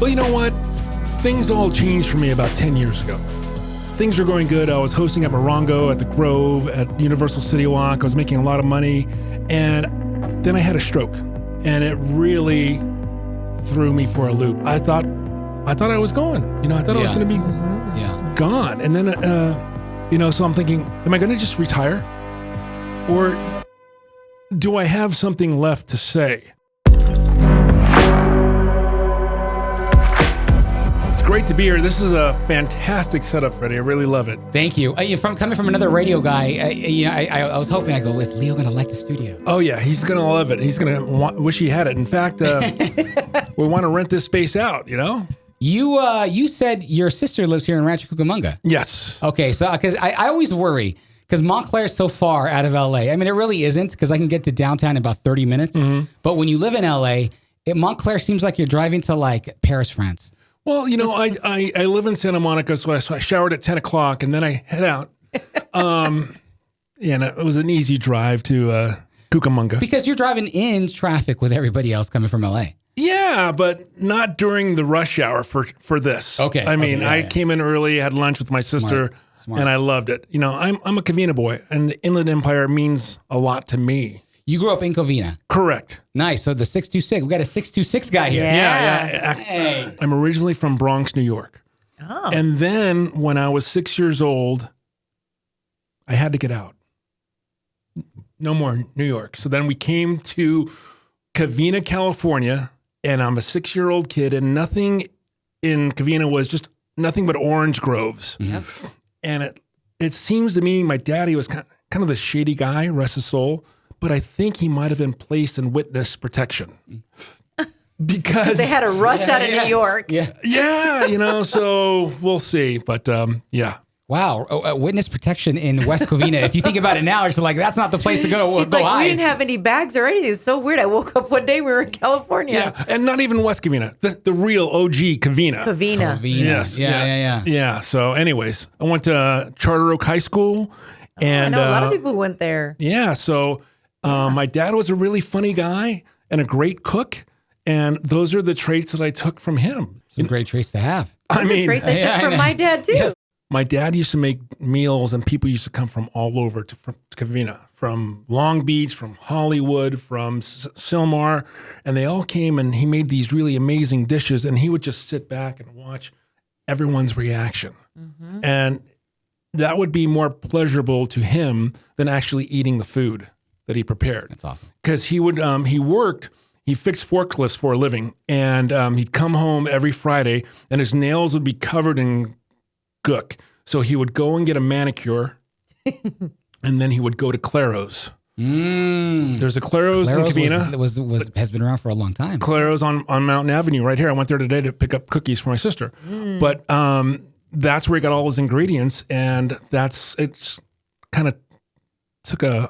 Well, you know what? Things all changed for me about 10 years ago. Things were going good. I was hosting at Morongo, at the Grove, at Universal City Walk. I was making a lot of money. And then I had a stroke. And it really threw me for a loop. I thought I was gone. I thought I was going to be gone. And then, so I'm thinking, am I going to just retire? Or do I have something left to say? It's great to be here. This is a fantastic setup, Freddie. I really love it. Thank you. Coming from another radio guy, I was hoping, is Leo going to like the studio? Oh, yeah. He's going to love it. He's going to wish he had it. In fact, we want to rent this space out, You said your sister lives here in Rancho Cucamonga. Yes. Okay, so because I always worry, because Montclair is so far out of LA. I mean, it really isn't, because I can get to downtown in about 30 minutes. Mm-hmm. But when you live in LA, Montclair seems like you're driving to like Paris, France. Well, I live in Santa Monica, so I showered at 10 o'clock and then I head out. And it was an easy drive to Cucamonga. Because you're driving in traffic with everybody else coming from LA. Yeah, but not during the rush hour for this. Okay. I came in early, had lunch with my sister, Smart. And I loved it. I'm a Covina boy, and the Inland Empire means a lot to me. You grew up in Covina. Correct. Nice. So the 626. We got a 626 guy here. Yeah. Hey. I'm originally from Bronx, New York. Oh. And then when I was 6 years old, I had to get out. No more New York. So then we came to Covina, California, and I'm a 6-year-old kid, and nothing in Covina was just nothing but orange groves. Yep. And it seems to me my daddy was kind of the shady guy, rest his soul, but I think he might have been placed in witness protection. Because they had a rush out of New York. Yeah, so we'll see. But yeah. Wow, witness protection in West Covina. If you think about it now, it's like, that's not the place to go. He's like, we didn't have any bags or anything. It's so weird. I woke up one day, we were in California. Yeah, and not even West Covina, the real OG Covina. Covina. Yes. Yeah. Yeah, so anyways, I went to Charter Oak High School. And I know a lot of people went there. Yeah, so my dad was a really funny guy and a great cook. And those are the traits that I took from him. Some great traits to have. Traits I took from my dad, too. Yeah. My dad used to make meals, and people used to come from all over to Covina, from Long Beach, from Hollywood, from Sylmar, and they all came, and he made these really amazing dishes, and he would just sit back and watch everyone's reaction. Mm-hmm. And that would be more pleasurable to him than actually eating the food that he prepared. That's awesome. Because he would, he fixed forklifts for a living, and he'd come home every Friday, and his nails would be covered in gook. So he would go and get a manicure, and then he would go to Claro's. There's a Claro's in Covina. Has been around for a long time. Claro's on Mountain Avenue right here. I went there today to pick up cookies for my sister. But that's where he got all his ingredients, and it's kind of took I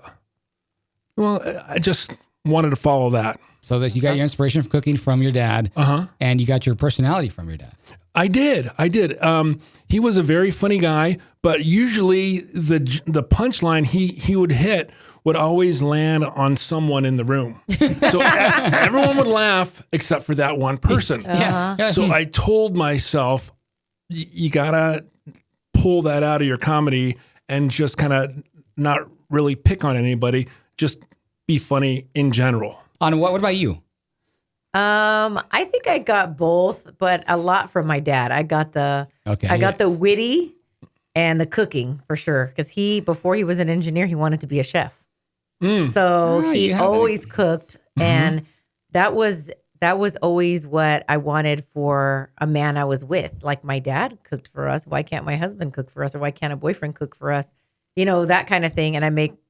just wanted to follow that. So that you got your inspiration from cooking from your dad, and you got your personality from your dad. I did. He was a very funny guy, but usually the punchline he would hit would always land on someone in the room. So everyone would laugh except for that one person. So I told myself, you gotta pull that out of your comedy and just kind of not really pick on anybody, just be funny in general. On what about you? I think I got both, but a lot from my dad. I got the witty and the cooking for sure. Because before he was an engineer, he wanted to be a chef. So he always cooked, and that was always what I wanted for a man I was with. Like, my dad cooked for us. Why can't my husband cook for us, or why can't a boyfriend cook for us? That kind of thing. And I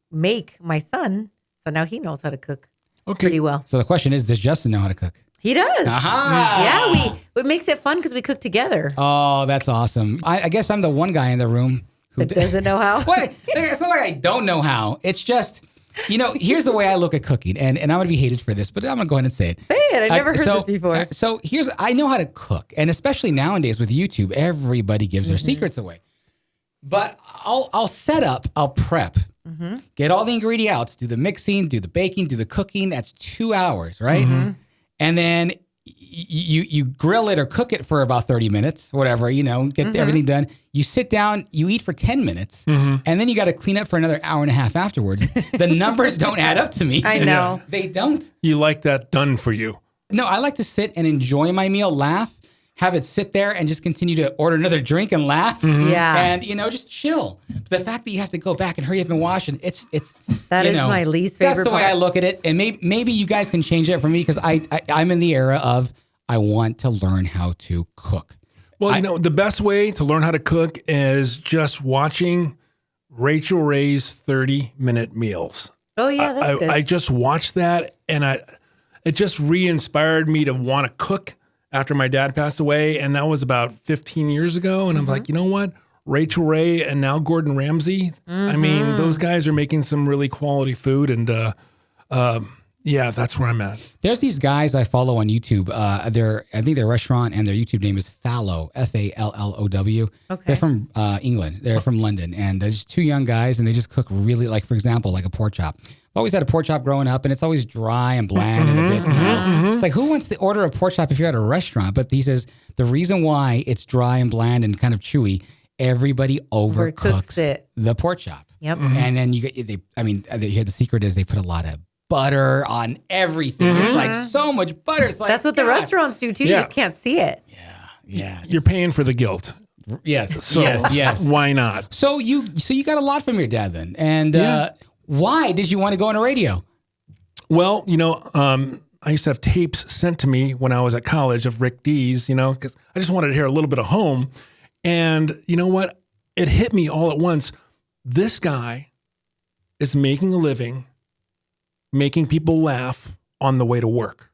make my son, so now he knows how to cook. Okay. Pretty well. So the question is, does Justin know how to cook? He does. Aha! Yeah, it makes it fun because we cook together. Oh, that's awesome. I guess I'm the one guy in the room who doesn't know how. What? It's not like I don't know how. It's just, here's the way I look at cooking, and I'm going to be hated for this, but I'm going to go ahead and say it. Say it. I never heard this before. So I know how to cook, and especially nowadays with YouTube, everybody gives their secrets away. But I'll set up, I'll prep, get all the ingredients, do the mixing, do the baking, do the cooking. That's 2 hours, right? And then you grill it or cook it for about 30 minutes, whatever, get everything done. You sit down, you eat for 10 minutes, and then you got to clean up for another hour and a half afterwards. The numbers don't add up to me. I know. They don't. You like that done for you. No, I like to sit and enjoy my meal, laugh, have it sit there and just continue to order another drink and laugh. Yeah. And, just chill. But the fact that you have to go back and hurry up and wash, and it's that is my least favorite That's the way I look at it. And maybe you guys can change it for me, because I'm in the era of I want to learn how to cook. Well, the best way to learn how to cook is just watching Rachel Ray's 30-minute meals. Oh, yeah, that's good. I just watched that, and it just re-inspired me to want to cook after my dad passed away. And that was about 15 years ago. And I'm like, you know what? Rachel Ray and now Gordon Ramsay. I mean, those guys are making some really quality food. And yeah, that's where I'm at. There's these guys I follow on YouTube. I think their restaurant and their YouTube name is Fallow, Fallow. Okay. They're from England. They're from London. And there's two young guys, and they just cook really, like, for example, like a pork chop. I've always had a pork chop growing up, and it's always dry and bland and a bit. It's like, who wants to order a pork chop if you're at a restaurant? But he says the reason why it's dry and bland and kind of chewy, everybody overcooks the pork chop. Yep. And then the secret is they put a lot of butter on everything. It's like so much butter. It's like, that's what the restaurants do too. You just can't see it. Yeah. You're paying for the guilt. Yes. So yes. Why not? So you got a lot from your dad then. And why did you want to go on a radio? Well, I used to have tapes sent to me when I was at college of Rick Dees, because I just wanted to hear a little bit of home. And you know what? It hit me all at once. This guy is making a living, making people laugh on the way to work.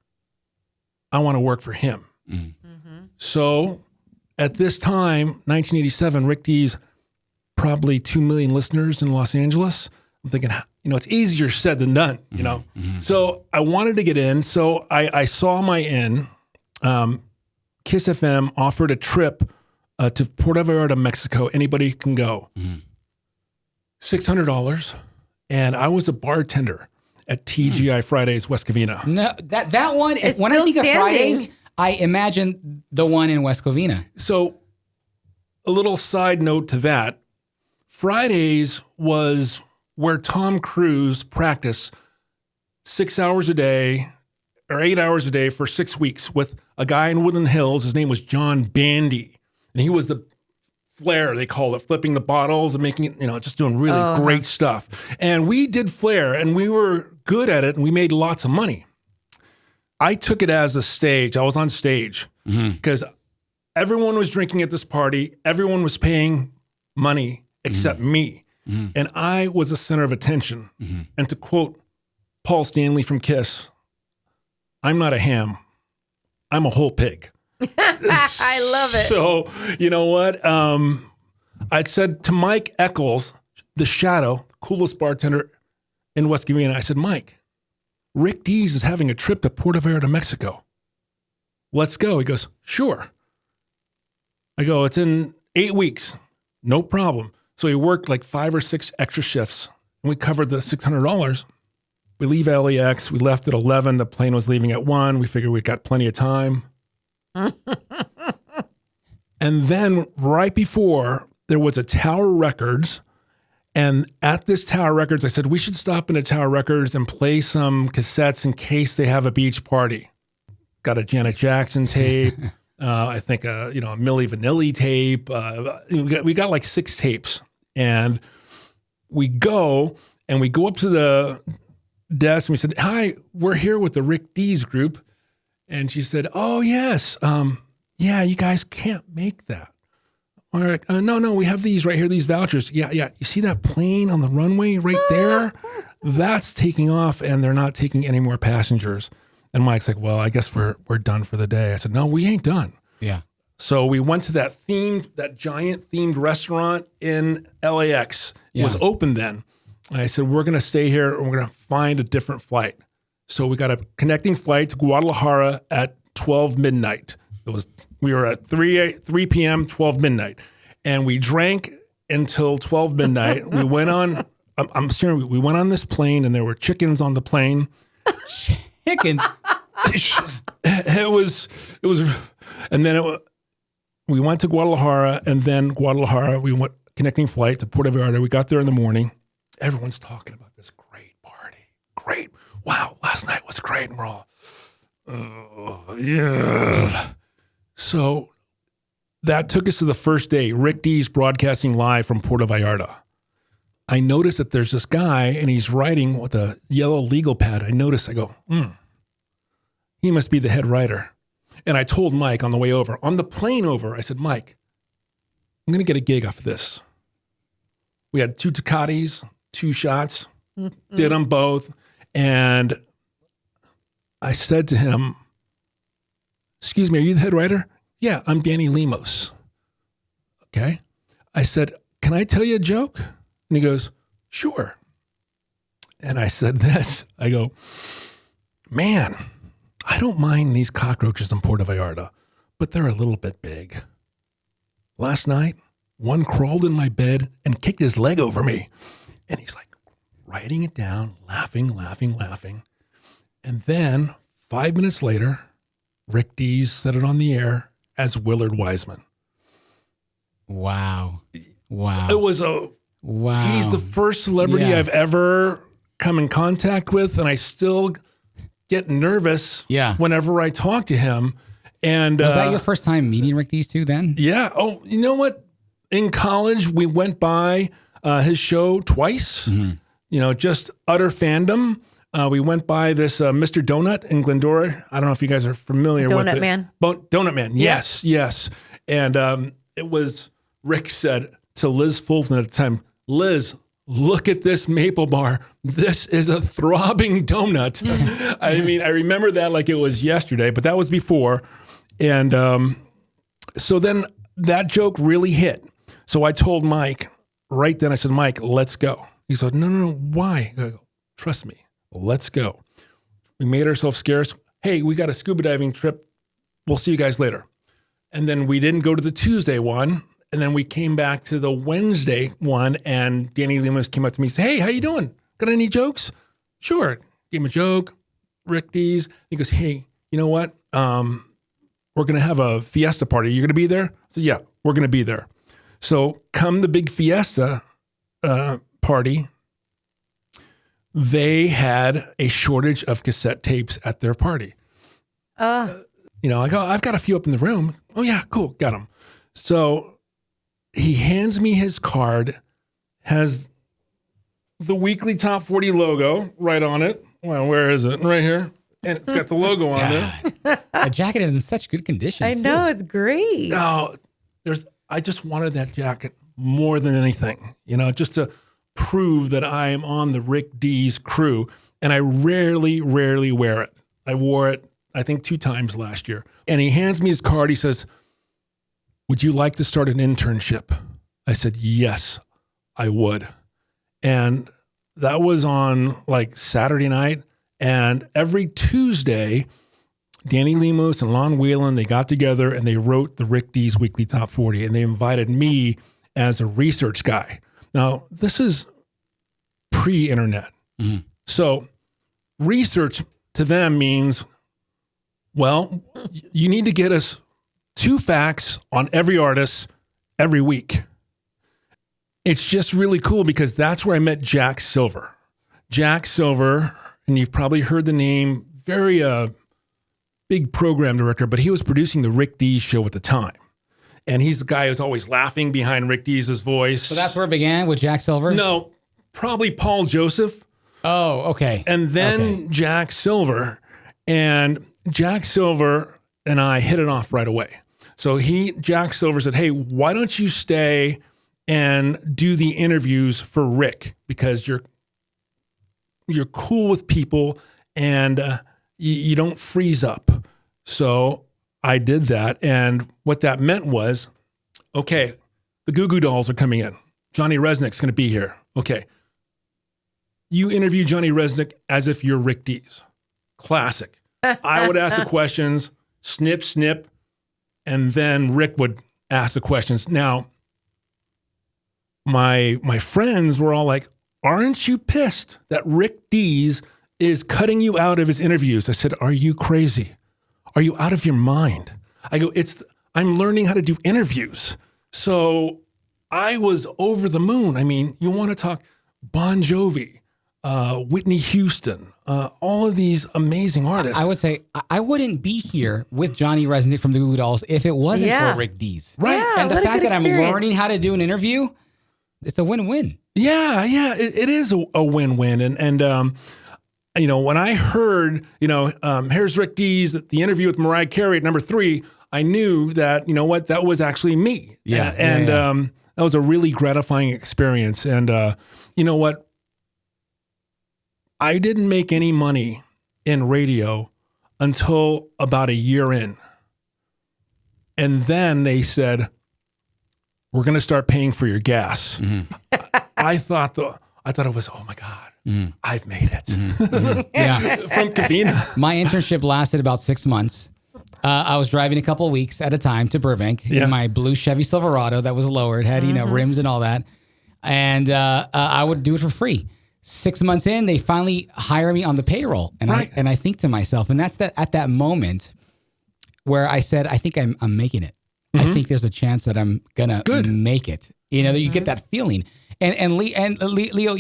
I want to work for him. So at this time, 1987, Rick Dees, probably 2 million listeners in Los Angeles. I'm thinking, it's easier said than done, So I wanted to get in. So I saw my in. KIIS FM offered a trip to Puerto Vallarta, Mexico. Anybody can go. $600. And I was a bartender at TGI Fridays, West Covina. No, that one, it's when I think of Fridays, I imagine the one in West Covina. So a little side note to that, Fridays was where Tom Cruise practiced 6 hours a day or 8 hours a day for 6 weeks with a guy in Woodland Hills. His name was John Bandy. And he was the flair, they call it, flipping the bottles and making it, just doing really great stuff. And we did flair, and we were good at it, and we made lots of money. I took it as a stage. I was on stage because everyone was drinking at this party. Everyone was paying money except me. And I was the center of attention. And to quote Paul Stanley from KIIS, I'm not a ham. I'm a whole pig. I love it. So, you know what? I said to Mike Eccles, the Shadow, coolest bartender in West Covina, I said, Mike, Rick Dees is having a trip to Puerto Vallarta, Mexico. Let's go. He goes, sure. I go, it's in 8 weeks. No problem. So he worked like 5 or 6 extra shifts, and we covered the $600. We leave LAX. We left at 11. The plane was leaving at 1. We figured we got plenty of time. And then right before, there was a Tower Records. And at this Tower Records, I said, we should stop in a Tower Records and play some cassettes in case they have a beach party. Got a Janet Jackson tape. I think, a Milli Vanilli tape. We got like 6 tapes. And we go up to the desk and we said, hi, we're here with the Rick Dees group. And she said, oh, yes. Yeah, you guys can't make that. All right. No, we have these right here, these vouchers. Yeah. You see that plane on the runway right there? That's taking off, and they're not taking any more passengers. And Mike's like, well, I guess we're done for the day. I said, no, we ain't done. Yeah. So we went to that giant themed restaurant in LAX. It was open then. And I said, we're going to stay here and we're going to find a different flight. So we got a connecting flight to Guadalajara at 12 midnight. We were at 3 p.m., 12 midnight. And we drank until 12 midnight. We went on, we went on this plane, and there were chickens on the plane. Chickens? It was, and then we went to Guadalajara, and then Guadalajara, we went connecting flight to Puerto Vallarta. We got there in the morning. Everyone's talking about this great party. Great. Wow, last night was great. And we're all, oh, yeah. So that took us to the first day. Rick Dees broadcasting live from Puerto Vallarta. I noticed that there's this guy, and he's writing with a yellow legal pad. I go, he must be the head writer. And I told Mike on the way over, on the plane over, I said, Mike, I'm going to get a gig off of this. We had 2 Tecatis, 2 shots, did them both. And I said to him, excuse me, are you the head writer? Yeah, I'm Danny Lemos. Okay. I said, can I tell you a joke? And he goes, sure. And I said this, I go, man, I don't mind these cockroaches in Puerto Vallarta, but they're a little bit big. Last night, one crawled in my bed and kicked his leg over me. And he's like writing it down, laughing. And then 5 minutes later, Rick Dees said it on the air as Willard Wiseman. Wow. It was wow. He's the first celebrity I've ever come in contact with, and I still get nervous whenever I talk to him. And was that your first time meeting Rick Dees too then? Yeah. Oh, you know what? In college, we went by his show twice. Mm-hmm. Just utter fandom. We went by this Mr. Donut in Glendora. I don't know if you guys are familiar with it. Donut Man. Yes. And it was, Rick said to Liz Fulton at the time, Liz, look at this maple bar. This is a throbbing donut. I mean, I remember that like it was yesterday, but that was before. And so then that joke really hit. So I told Mike right then, I said, Mike, let's go. He said, no, why? I go, trust me, let's go. We made ourselves scarce. Hey, we got a scuba diving trip. We'll see you guys later. And then we didn't go to the Tuesday one. And then we came back to the Wednesday one, and Danny Lemos came up to me and said, hey, how you doing? Got any jokes? Sure. Gave him a joke. Rick Dees. He goes, hey, you know what? We're going to have a fiesta party. You're going to be there? I said, yeah, we're going to be there. So come the big fiesta party, they had a shortage of cassette tapes at their party. I go, I've got a few up in the room. Oh, yeah, cool. Got them. So he hands me his card, has the weekly Top 40 logo right on it. Well, where is it? Right here. And it's got the logo on there. The jacket is in such good condition. I know, it's great. No, I just wanted that jacket more than anything, just to prove that I am on the Rick Dees crew. And I rarely wear it. I wore it, I think, 2 times last year. And he hands me his card. He says, would you like to start an internship? I said, yes, I would. And that was on like Saturday night. And every Tuesday, Danny Lemos and Lon Whalen, they got together and they wrote the Rick Dees Weekly Top 40. And they invited me as a research guy. Now, this is pre-internet. Mm-hmm. So research to them means, well, you need to get us 2 facts on every artist every week. It's just really cool because that's where I met Jack Silver. Jack Silver, and you've probably heard the name, very big program director, but he was producing the Rick Dees show at the time. And he's the guy who's always laughing behind Rick Dees' voice. So that's where it began with Jack Silver? No, probably Paul Joseph. Oh, okay. And then Jack Silver. And Jack Silver and I hit it off right away. So Jack Silver said, hey, why don't you stay and do the interviews for Rick? Because you're cool with people and you don't freeze up. So I did that. And what that meant was, okay, the Goo Goo Dolls are coming in. Johnny Resnick's going to be here. Okay. You interview Johnny Resnick as if you're Rick Dees. Classic. I would ask the questions, snip, and then Rick would ask the questions. Now, my friends were all like, aren't you pissed that Rick Dees is cutting you out of his interviews? I said, are you crazy? are you out of your mind? I go, I'm learning how to do interviews. So I was over the moon. I mean, you want to talk Bon Jovi, Whitney Houston, all of these amazing artists. I would say I wouldn't be here with Johnny Resnick from the Goo Goo Dolls if it wasn't for Rick Dees. Right. Yeah, and the fact that I'm learning how to do an interview, it's a win-win. Yeah, it is a win-win. And when I heard, here's Rick Dees, the interview with Mariah Carey at number 3, I knew that, that was actually me. Yeah. And that was a really gratifying experience. And you know what? I didn't make any money in radio until about a year in. And then they said, we're going to start paying for your gas. Mm-hmm. I thought it was, oh my God, I've made it. Mm-hmm. Yeah. From Covina. My internship lasted about 6 months. I was driving a couple of weeks at a time to Burbank in my blue Chevy Silverado that was lowered, had, rims and all that. And I would do it for free. 6 months in, they finally hire me on the payroll. And I think to myself, and that's at that moment where I said, I think I'm making it. Mm-hmm. I think there's a chance that I'm going to make it. That you get that feeling. And Leo,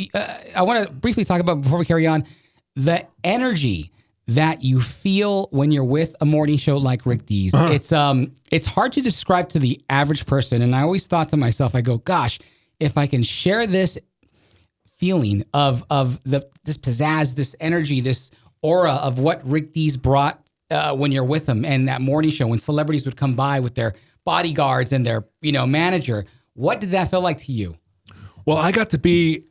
I want to briefly talk about, before we carry on, the energy that you feel when you're with a morning show like Rick Dees. Uh-huh. It's hard to describe to the average person. And I always thought to myself, I go, gosh, if I can share this feeling of this pizzazz, this energy, this aura of what Rick Dees brought when you're with him, and that morning show when celebrities would come by with their bodyguards and their manager, what did that feel like to you? Well, I got to be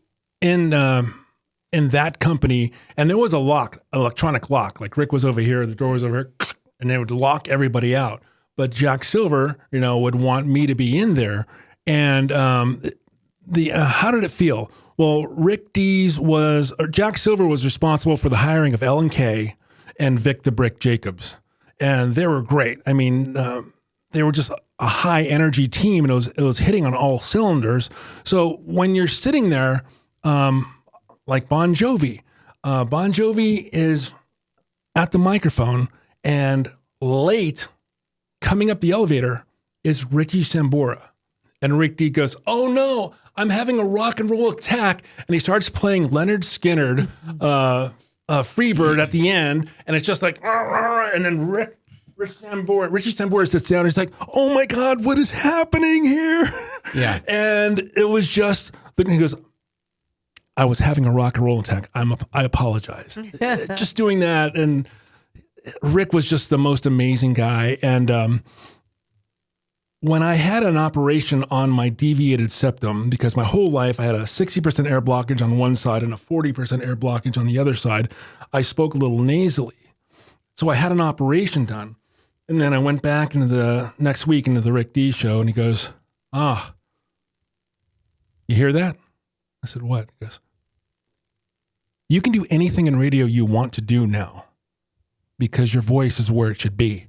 in that company, and there was a electronic lock. Like Rick was over here, the door was over here, and they would lock everybody out. But Jack Silver, would want me to be in there. And how did it feel? Well, Rick Dees Jack Silver was responsible for the hiring of Ellen Kay and Vic the Brick Jacobs. And they were great. I mean, they were just a high energy team, and it was hitting on all cylinders. So when you're sitting there, like Bon Jovi is at the microphone, and late coming up the elevator is Ricky Sambora. And Rick D goes, oh no, I'm having a rock and roll attack. And he starts playing Leonard Skinner, Freebird at the end. And it's just like, and then Richie Sambora sits down and he's like, oh my God, what is happening here? Yeah. And it was just, he goes, I was having a rock and roll attack. I apologize. Just doing that. And Rick was just the most amazing guy. And when I had an operation on my deviated septum, because my whole life I had a 60% air blockage on one side and a 40% air blockage on the other side, I spoke a little nasally. So I had an operation done. And then I went back into the next week into the Rick D show, and he goes, you hear that? I said, what? He goes, you can do anything in radio you want to do now because your voice is where it should be.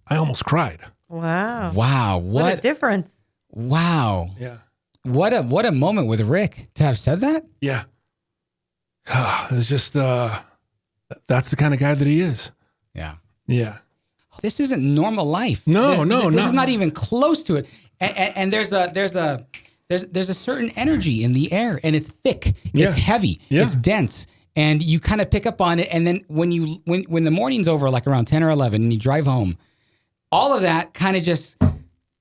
I almost cried. Wow. Wow. What a difference. Wow. Yeah. What a moment with Rick to have said that. Yeah. It's just, that's the kind of guy that he is. Yeah. Yeah. This isn't normal life. No, this is not even close to it. And there's a certain energy in the air, and it's thick, it's heavy, it's dense, and you kind of pick up on it. And then when the morning's over, like around 10 or 11, and you drive home, all of that kind of just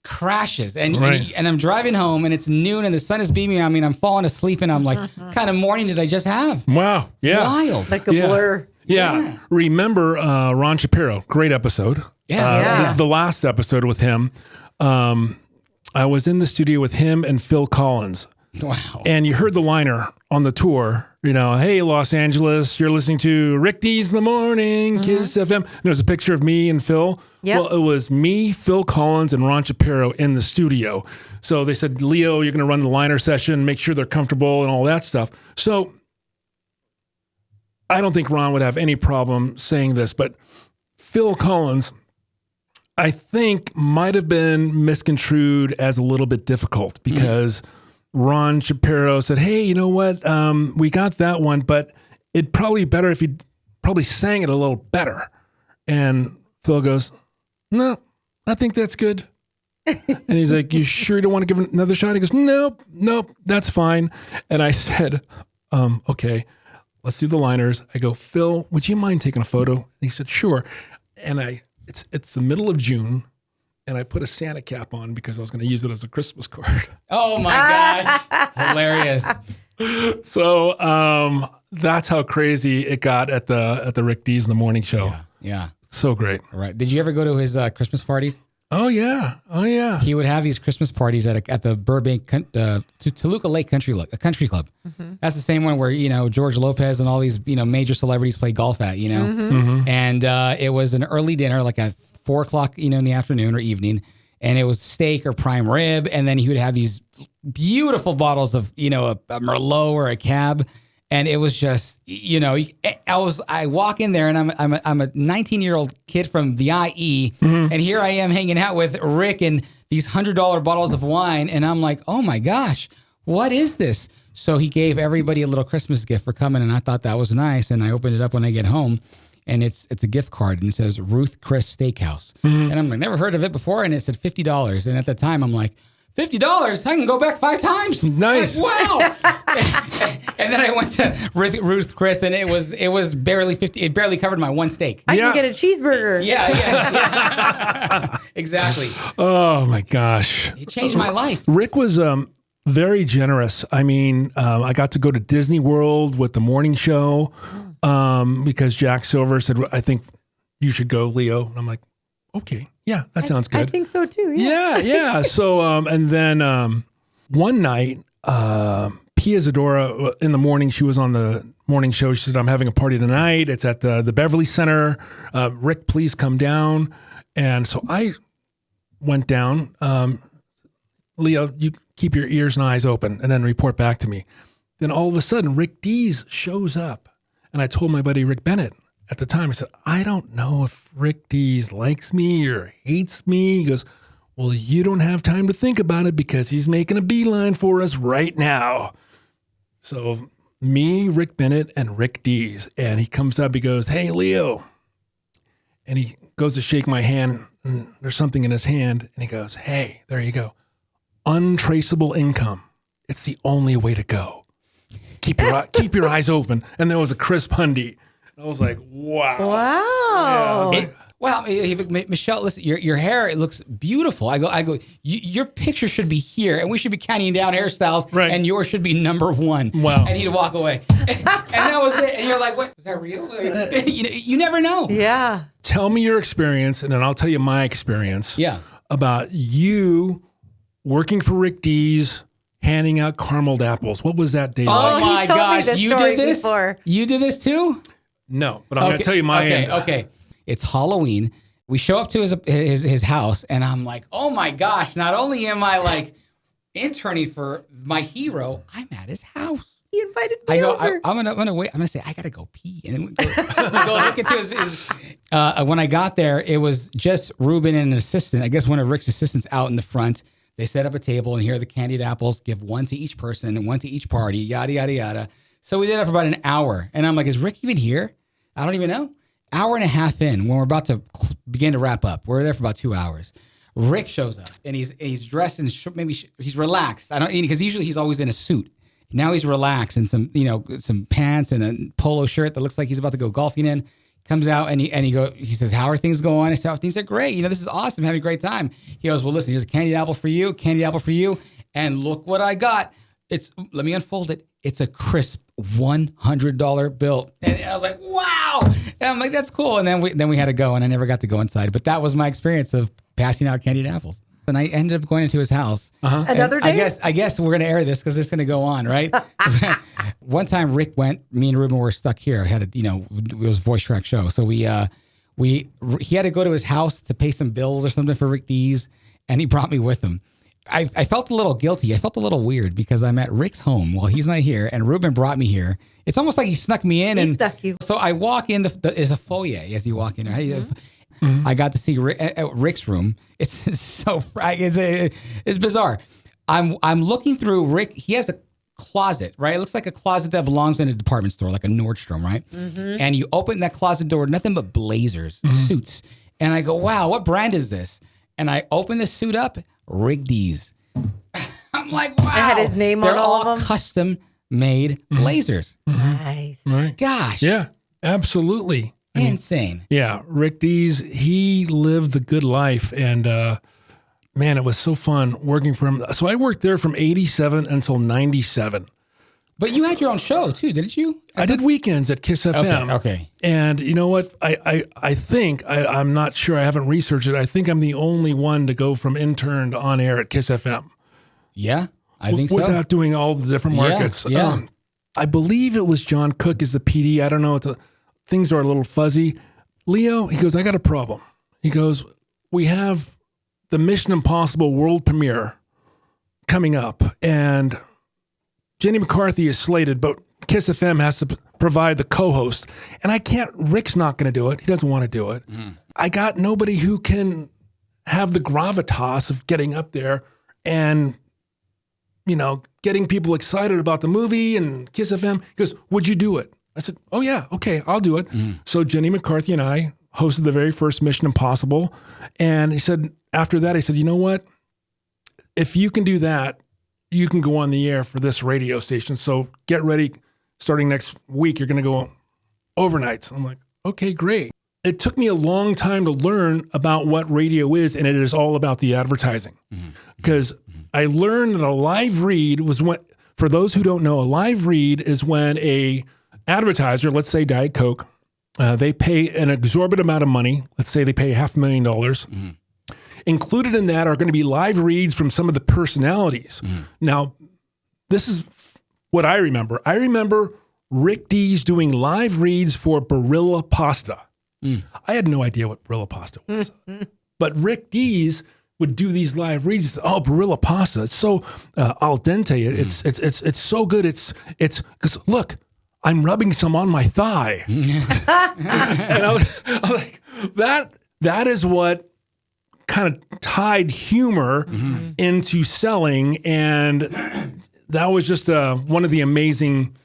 crashes. And I'm driving home, and it's noon, and the sun is beaming on me, and I'm falling asleep, and I'm like, what kind of morning did I just have? Wow. Yeah. Wild. Like a blur. Yeah. Remember Ron Shapiro? Great episode. Yeah. The last episode with him. I was in the studio with him and Phil Collins. Wow. And you heard the liner on the tour, hey, Los Angeles, you're listening to Rick Dees in the morning, KIIS FM. And there's a picture of me and Phil. Yep. Well, it was me, Phil Collins, and Ron Shapiro in the studio. So they said, Leo, you're going to run the liner session, make sure they're comfortable and all that stuff. So I don't think Ron would have any problem saying this, but Phil Collins, I think, might have been misconstrued as a little bit difficult because Ron Shapiro said, hey, you know what? We got that one, but it'd probably be better if you probably sang it a little better. And Phil goes, no, I think that's good. And he's like, you sure you don't want to give it another shot? He goes, nope, that's fine. And I said, okay, let's do the liners. I go, Phil, would you mind taking a photo? And he said, sure. And it's the middle of June, and I put a Santa cap on because I was going to use it as a Christmas card. Oh my gosh. Hilarious. So that's how crazy it got at the Rick Dees in the morning show. Yeah. So great. All right. Did you ever go to his Christmas parties? Oh yeah. He would have these Christmas parties at the Burbank Toluca Lake Country Club. Mm-hmm. That's the same one where George Lopez and all these major celebrities play golf at. Mm-hmm. Mm-hmm. And it was an early dinner, like at 4:00 in the afternoon or evening, and it was steak or prime rib, and then he would have these beautiful bottles of a Merlot or a Cab. And it was just, I walk in there and I'm a 19-year-old kid from the IE, and here I am hanging out with Rick and these $100 bottles of wine, and I'm like, oh my gosh, what is this? So he gave everybody a little Christmas gift for coming, and I thought that was nice, and I opened it up when I get home, and it's a gift card, and it says Ruth Chris Steakhouse, and I'm like, never heard of it before, and it said $50, and at the time I'm like, $50? I can go back 5 times. Nice. Like, wow. And then I went to Ruth Chris, and it was barely 50. It barely covered my one steak. I can get a cheeseburger. Yeah. Exactly. Oh my gosh. It changed my life. Rick was very generous. I mean, I got to go to Disney World with the morning show because Jack Silver said, I think you should go, Leo. And I'm like, okay. Yeah, that sounds good. I think so too. Yeah. So, and then one night, Pia Zadora in the morning, she was on the morning show. She said, I'm having a party tonight. It's at the Beverly Center. Rick, please come down. And so I went down. Leo, you keep your ears and eyes open and then report back to me. Then all of a sudden, Rick Dees shows up. And I told my buddy Rick Bennett, at the time, I said, I don't know if Rick Dees likes me or hates me. He goes, well, you don't have time to think about it because he's making a beeline for us right now. So me, Rick Bennett, and Rick Dees. And he comes up, he goes, hey, Leo. And he goes to shake my hand, and there's something in his hand. And he goes, hey, there you go. Untraceable income. It's the only way to go. Keep your eyes open. And there was a Chris Pundy. I was like, wow. Wow. Yeah, Michelle, listen, your hair, it looks beautiful. I go, your picture should be here, and we should be counting down hairstyles, right, and yours should be number 1. Wow. And he'd walk away. And that was it. And you're like, what? Was that real? You never know. Yeah. Tell me your experience, and then I'll tell you my experience about you working for Rick Dees, handing out carameled apples. What was that day like? Oh my gosh, you did this? Before. You did this too? No, but I'm going to tell you my end. Okay. It's Halloween. We show up to his house, and I'm like, oh my gosh, not only am I like interning for my hero, I'm at his house. He invited me over. I'm gonna wait. I'm gonna say I gotta go pee, and then we go look into his. When I got there, it was just Ruben and an assistant. I guess one of Rick's assistants out in the front. They set up a table, and here are the candied apples. Give 1 to each person and 1 to each party. Yada yada yada. So we did it for about an hour, and I'm like, is Rick even here? I don't even know. Hour and a half in, when we're about to begin to wrap up, we're there for about 2 hours. Rick shows up, and he's dressed in he's relaxed. I don't, because usually he's always in a suit. Now he's relaxed in some pants and a polo shirt that looks like he's about to go golfing in. Comes out and he says, how are things going? I said, oh, things are great. This is awesome, having a great time. He goes, well, listen, here's a candied apple for you, and look what I got. Let me unfold it. It's a crisp $100 bill. And I was like, wow. And I'm like, that's cool. And then we had to go, and I never got to go inside. But that was my experience of passing out candied apples. And I ended up going into his house. Another day? I guess we're going to air this because it's going to go on, right? One time Rick went, me and Ruben were stuck here. It was a voice track show. So he had to go to his house to pay some bills or something for Rick Dees, and he brought me with him. I felt a little guilty. I felt a little weird because I'm at Rick's home while he's not here, and Ruben brought me here. It's almost like he snuck me in. He snuck you. So I walk in, there's a foyer as you walk in. I got to see Rick's room. It's so it's bizarre. I'm looking through Rick. He has a closet, right? It looks like a closet that belongs in a department store, like a Nordstrom, right? Mm-hmm. And you open that closet door, nothing but blazers, suits. And I go, wow, what brand is this? And I open the suit up, Rick Dees. I'm like, wow. It had his name on all of them? Custom made blazers. Nice. Right. Gosh. Yeah, absolutely. Insane. Yeah, Rick Dees, he lived the good life. And man, it was so fun working for him. So I worked there from 87 until 97. But you had your own show too, didn't you? I did weekends at KIIS FM. Okay. And you know what? I think, I'm not sure, I haven't researched it. I think I'm the only one to go from intern to on air at KIIS FM. Yeah, I think so. Without doing all the different markets. Yeah. I believe it was John Cook as the PD. I don't know. Things are a little fuzzy. Leo, he goes, I got a problem. He goes, we have the Mission Impossible world premiere coming up, and Jenny McCarthy is slated, but KIIS FM has to provide the co-host. And Rick's not going to do it. He doesn't want to do it. I got nobody who can have the gravitas of getting up there and, getting people excited about the movie and KIIS FM. He goes, would you do it? I said, oh yeah, okay, I'll do it. So Jenny McCarthy and I hosted the very first Mission Impossible. And he said, after that, he said, you know what? If you can do that, you can go on the air for this radio station. So get ready. Starting next week, you're going to go overnights. I'm like, okay, great. It took me a long time to learn about what radio is, and it is all about the advertising. Because I learned that a live read was for those who don't know, a live read is when a advertiser, let's say Diet Coke, they pay an exorbitant amount of money. Let's say they pay $500,000. Included in that are going to be live reads from some of the personalities. Now, this is what I remember. I remember Rick Dees doing live reads for Barilla Pasta. I had no idea what Barilla Pasta was. But Rick Dees would do these live reads. He said, oh, Barilla Pasta. It's so al dente. It's so good. It's because look, I'm rubbing some on my thigh. And I was like, that is what kind of tied humor into selling. And that was just one of the amazing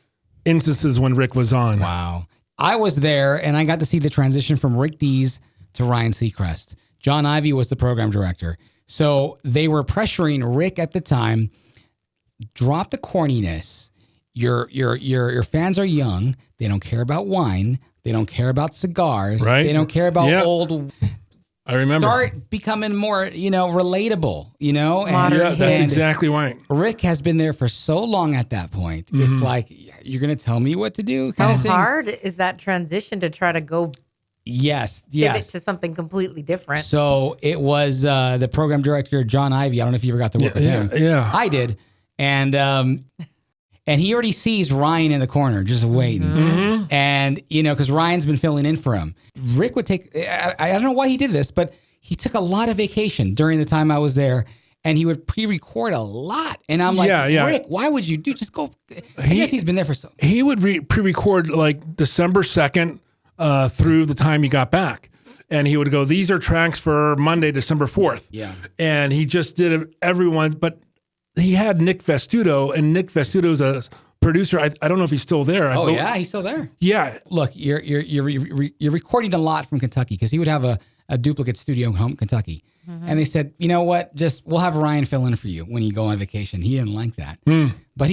instances when Rick was on. Wow. I was there and I got to see the transition from Rick Dees to Ryan Seacrest. John Ivey was the program director. So they were pressuring Rick at the time, drop the corniness. Your fans are young. They don't care about wine. They don't care about cigars. Right. They don't care about old. I remember. Start becoming more, relatable, And, that's exactly right. Rick has been there for so long at that point. It's like, you're going to tell me what to do? How hard is that transition to try to go pivot to something completely different? So it was the program director, John Ivey. I don't know if you ever got to work with him. Yeah. I did. And he already sees Ryan in the corner just waiting. And, because Ryan's been filling in for him. Rick would take, I don't know why he did this, but he took a lot of vacation during the time I was there. And he would pre-record a lot. And I'm like, Rick, why would you just go? I guess he's been there for so. He would pre-record like December 2nd through the time he got back. And he would go, these are tracks for Monday, December 4th. Yeah. And he just did everyone, but he had Nick Vestuto, and Nick Vestuto is a producer. I don't know if he's still there. He's still there. Yeah. Look, you're recording a lot from Kentucky because he would have a duplicate studio in home Kentucky. And they said, you know what? We'll have Ryan fill in for you when you go on vacation. He didn't like that. But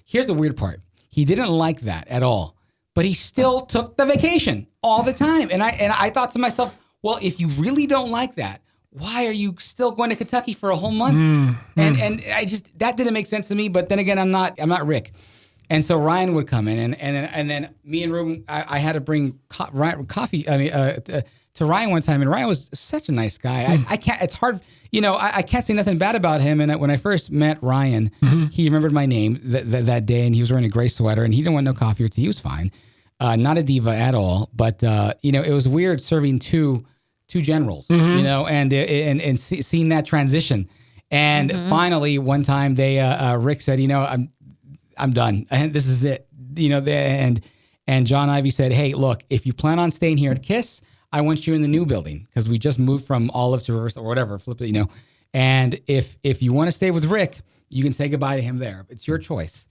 here's the weird part. He didn't like that at all. But he still took the vacation all the time. And I thought to myself, well, if you really don't like that, why are you still going to Kentucky for a whole month? And I just, that didn't make sense to me. But then again, I'm not Rick. And so Ryan would come in and then me and Ruben, I had to bring coffee. To Ryan one time, and Ryan was such a nice guy. I can't. It's hard, I can't say nothing bad about him. And when I first met Ryan, he remembered my name that day, and he was wearing a gray sweater, and he didn't want no coffee or tea. He was fine, not a diva at all. But it was weird serving two generals, and seeing that transition. And finally, one time Rick said, I'm done. This is it. And John Ivey said, hey, look, if you plan on staying here at KIIS, I want you in the new building because we just moved from Olive to Riverside or whatever, flip it, And if you want to stay with Rick, you can say goodbye to him there. It's your choice.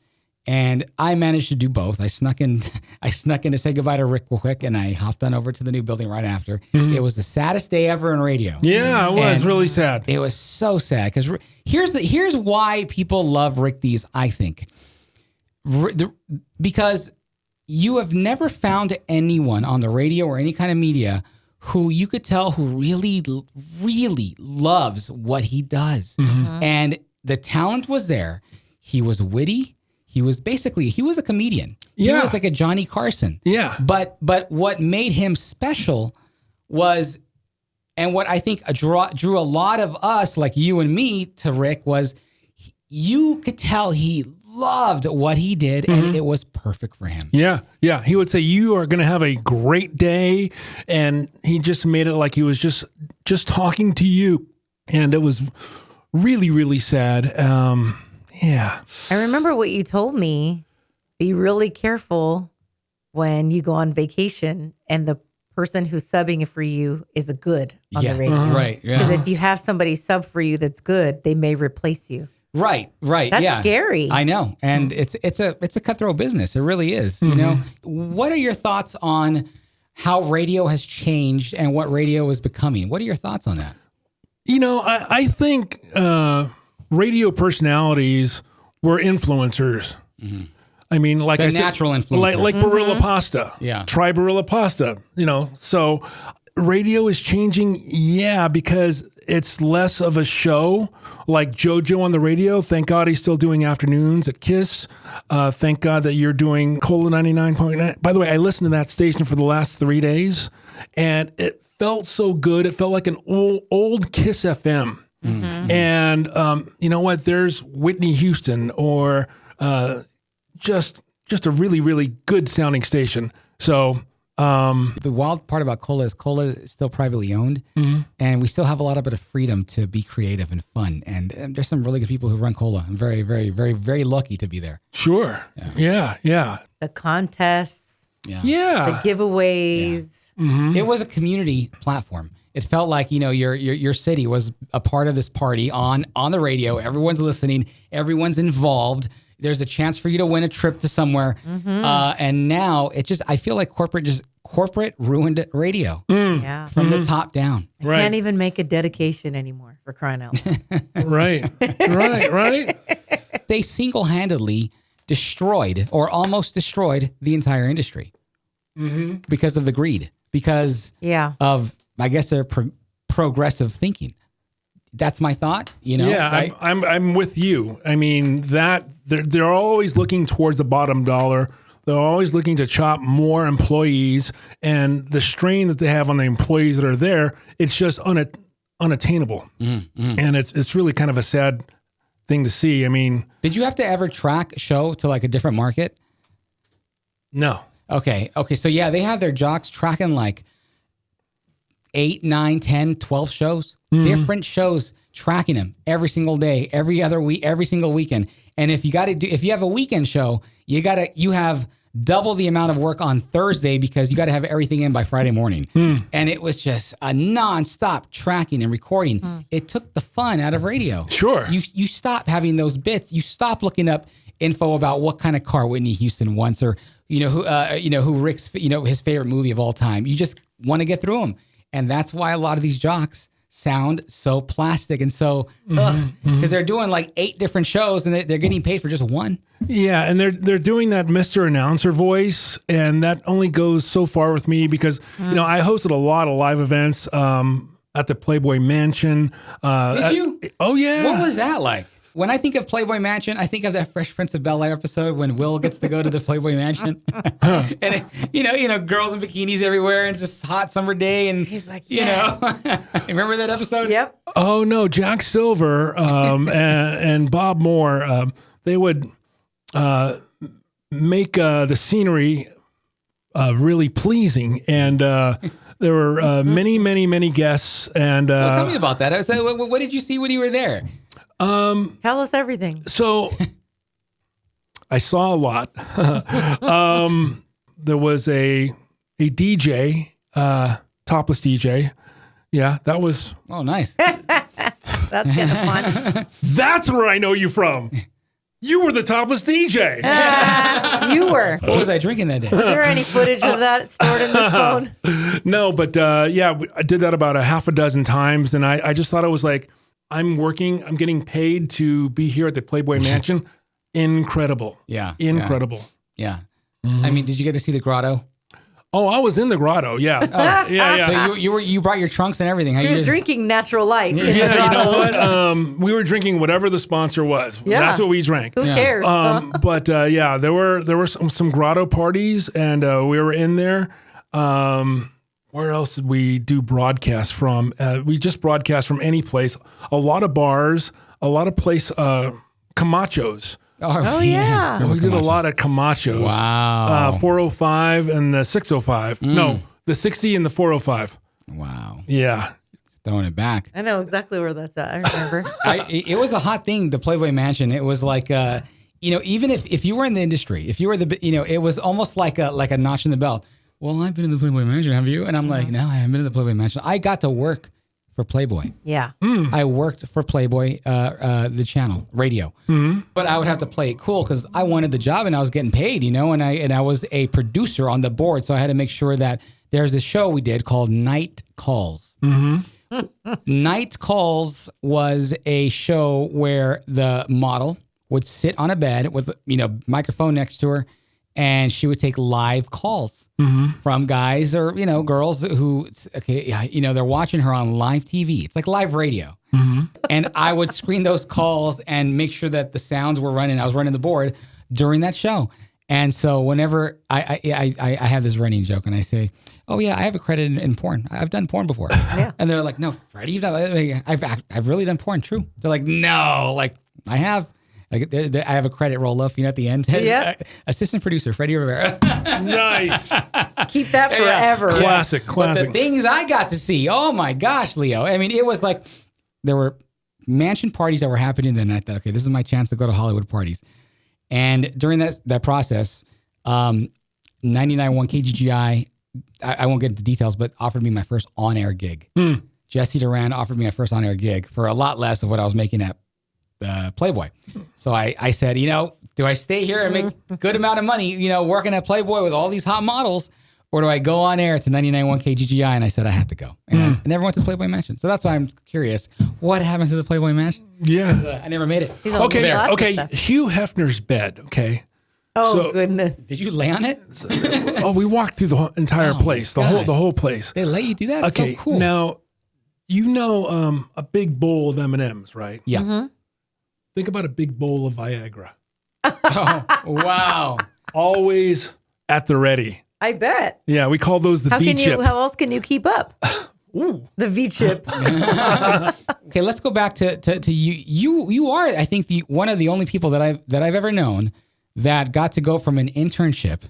And I managed to do both. I snuck in to say goodbye to Rick real quick, and I hopped on over to the new building right after. It was the saddest day ever in radio. Yeah, it was really sad. It was so sad because here's why people love Rick Dees, I think. Because you have never found anyone on the radio or any kind of media who you could tell who really, really loves what he does. And the talent was there. He was witty. He was a comedian. Yeah. He was like a Johnny Carson. Yeah. But what made him special was, and what I think drew a lot of us, like you and me, to Rick was, you could tell he loved what he did, and it was perfect for him. Yeah, yeah. He would say, "You are going to have a great day," and he just made it like he was just talking to you, and it was really, really sad. Yeah. I remember what you told me. Be really careful when you go on vacation and the person who's subbing for you is a good on the radio. Right. Yeah. Because if you have somebody sub for you that's good, they may replace you. Right. That's scary. I know. And it's a cutthroat business. It really is. You know, what are your thoughts on how radio has changed and what radio is becoming? What are your thoughts on that? You know, I think radio personalities were influencers. I mean, like the natural influencers. Like Barilla Pasta. Yeah. Try Barilla Pasta, you know. So radio is changing, because it's less of a show like JoJo on the radio. Thank God he's still doing afternoons at KIIS. Thank God that you're doing Cola 99.9. By the way, I listened to that station for the last 3 days, and it felt so good. It felt like an old KIIS FM. And you know what? There's Whitney Houston or just a really, really good sounding station. So the wild part about Cola is still privately owned, and we still have a lot of bit of freedom to be creative and fun. And there's some really good people who run Cola. I'm very, very, very, very lucky to be there. Sure. Yeah. The contests. Yeah. The giveaways. It was a community platform. It felt like, you know, your city was a part of this party on the radio. Everyone's listening. Everyone's involved. There's a chance for you to win a trip to somewhere. And now I feel like corporate ruined radio from the top down. I can't even make a dedication anymore, for crying out loud. Right. They single-handedly destroyed or almost destroyed the entire industry because of the greed, because of, I guess, their progressive thinking. That's my thought, you know? Yeah, right? I'm with you. I mean, that they're always looking towards the bottom dollar. They're always looking to chop more employees, and the strain that they have on the employees that are there, it's just unattainable. And it's really kind of a sad thing to see. I mean, did you have to ever track a show to like a different market? No. Okay. So yeah, they have their jocks tracking like 8, 9, 10, 12 shows, different shows, tracking them every single day, every other week, every single weekend. And if you have a weekend show, you have double the amount of work on Thursday because you got to have everything in by Friday morning. And it was just a nonstop tracking and recording. It took the fun out of radio. Sure. You stop having those bits. You stop looking up info about what kind of car Whitney Houston wants, or who Rick's his favorite movie of all time. You just want to get through them. And that's why a lot of these jocks sound so plastic and so, because they're doing like 8 different shows and they're getting paid for just one. Yeah, and they're doing that Mr. Announcer voice, and that only goes so far with me because, I hosted a lot of live events at the Playboy Mansion. Did you? Oh, yeah. What was that like? When I think of Playboy Mansion, I think of that Fresh Prince of Bel-Air episode when Will gets to go to the Playboy Mansion. And, girls in bikinis everywhere, and it's just hot summer day. And he's like, remember that episode? Yep. Oh, no. Jack Silver and Bob Moore, they would make the scenery really pleasing. And there were many, many, many guests. And tell me about that. What did you see when you were there? Tell us everything. So I saw a lot. There was a DJ, topless DJ. Yeah, that was. Oh, nice. That's kind of fun. That's where I know you from. You were the topless DJ. You were. What was I drinking that day? Was there any footage of that stored in this phone? No, but yeah, I did that about a half a dozen times. And I just thought it was like, I'm getting paid to be here at the Playboy Mansion. Incredible. Yeah. Incredible. Yeah. I mean, did you get to see the grotto? Oh, I was in the grotto. Yeah. Yeah. So you brought your trunks and everything. He was drinking natural light. Yeah, you know what? We were drinking whatever the sponsor was. Yeah. That's what we drank. Who cares? But yeah, there were some grotto parties, and we were in there. Where else did we do broadcasts from? We just broadcast from any place. A lot of bars, a lot of Camachos. Oh yeah. We did a lot of Camachos. Wow. 405 and the 605. No, the 60 and the 405. Wow. Yeah. Throwing it back. I know exactly where that's at. I remember. It was a hot thing, the Playboy Mansion. It was like, even if you were in the industry, if you were it was almost like a notch in the belt. Well, I've been in the Playboy Mansion, have you? And I'm like, no, I haven't been in the Playboy Mansion. I got to work for Playboy. Yeah. I worked for Playboy, the channel, radio. But I would have to play it cool because I wanted the job and I was getting paid, and I was a producer on the board. So I had to make sure that there's a show we did called Night Calls. Night Calls was a show where the model would sit on a bed with, microphone next to her, and she would take live calls from guys or, girls who, they're watching her on live TV. It's like live radio. And I would screen those calls and make sure that the sounds were running. I was running the board during that show. And so whenever I have this running joke and I say, oh yeah, I have a credit in porn. I've done porn before. Yeah. And they're like, no, Freddie, you've done, I've really done porn. True. They're like, no, like I have. Like I have a credit roll up, at the end. Yeah. Assistant producer, Freddie Rivera. Nice. Keep that forever. Classic. But the things I got to see, oh my gosh, Leo. I mean, it was like there were mansion parties that were happening then. I thought, okay, this is my chance to go to Hollywood parties. And during that process, 99.1 KGGI, I won't get into details, but offered me my first on-air gig. Jesse Duran offered me my first on-air gig for a lot less of what I was making at Playboy. So I said, do I stay here and make a good amount of money, working at Playboy with all these hot models, or do I go on air to 99.1 KGGI? And I said, I have to go. And I never went to the Playboy Mansion. So that's why I'm curious. What happens to the Playboy Mansion? Yeah. I never made it. Okay. Hugh Hefner's bed. Okay. Oh, goodness. Did you lay on it? We walked through the entire place, the whole place. They let you do that? Okay. So cool. Now, a big bowl of M&Ms, right? Yeah. Think about a big bowl of Viagra. Oh, wow. Always at the ready. I bet. Yeah, we call those the V-chip. How else can you keep up? Ooh. The V-chip. Okay, let's go back to you. You are, I think, one of the only people that I've ever known that got to go from an internship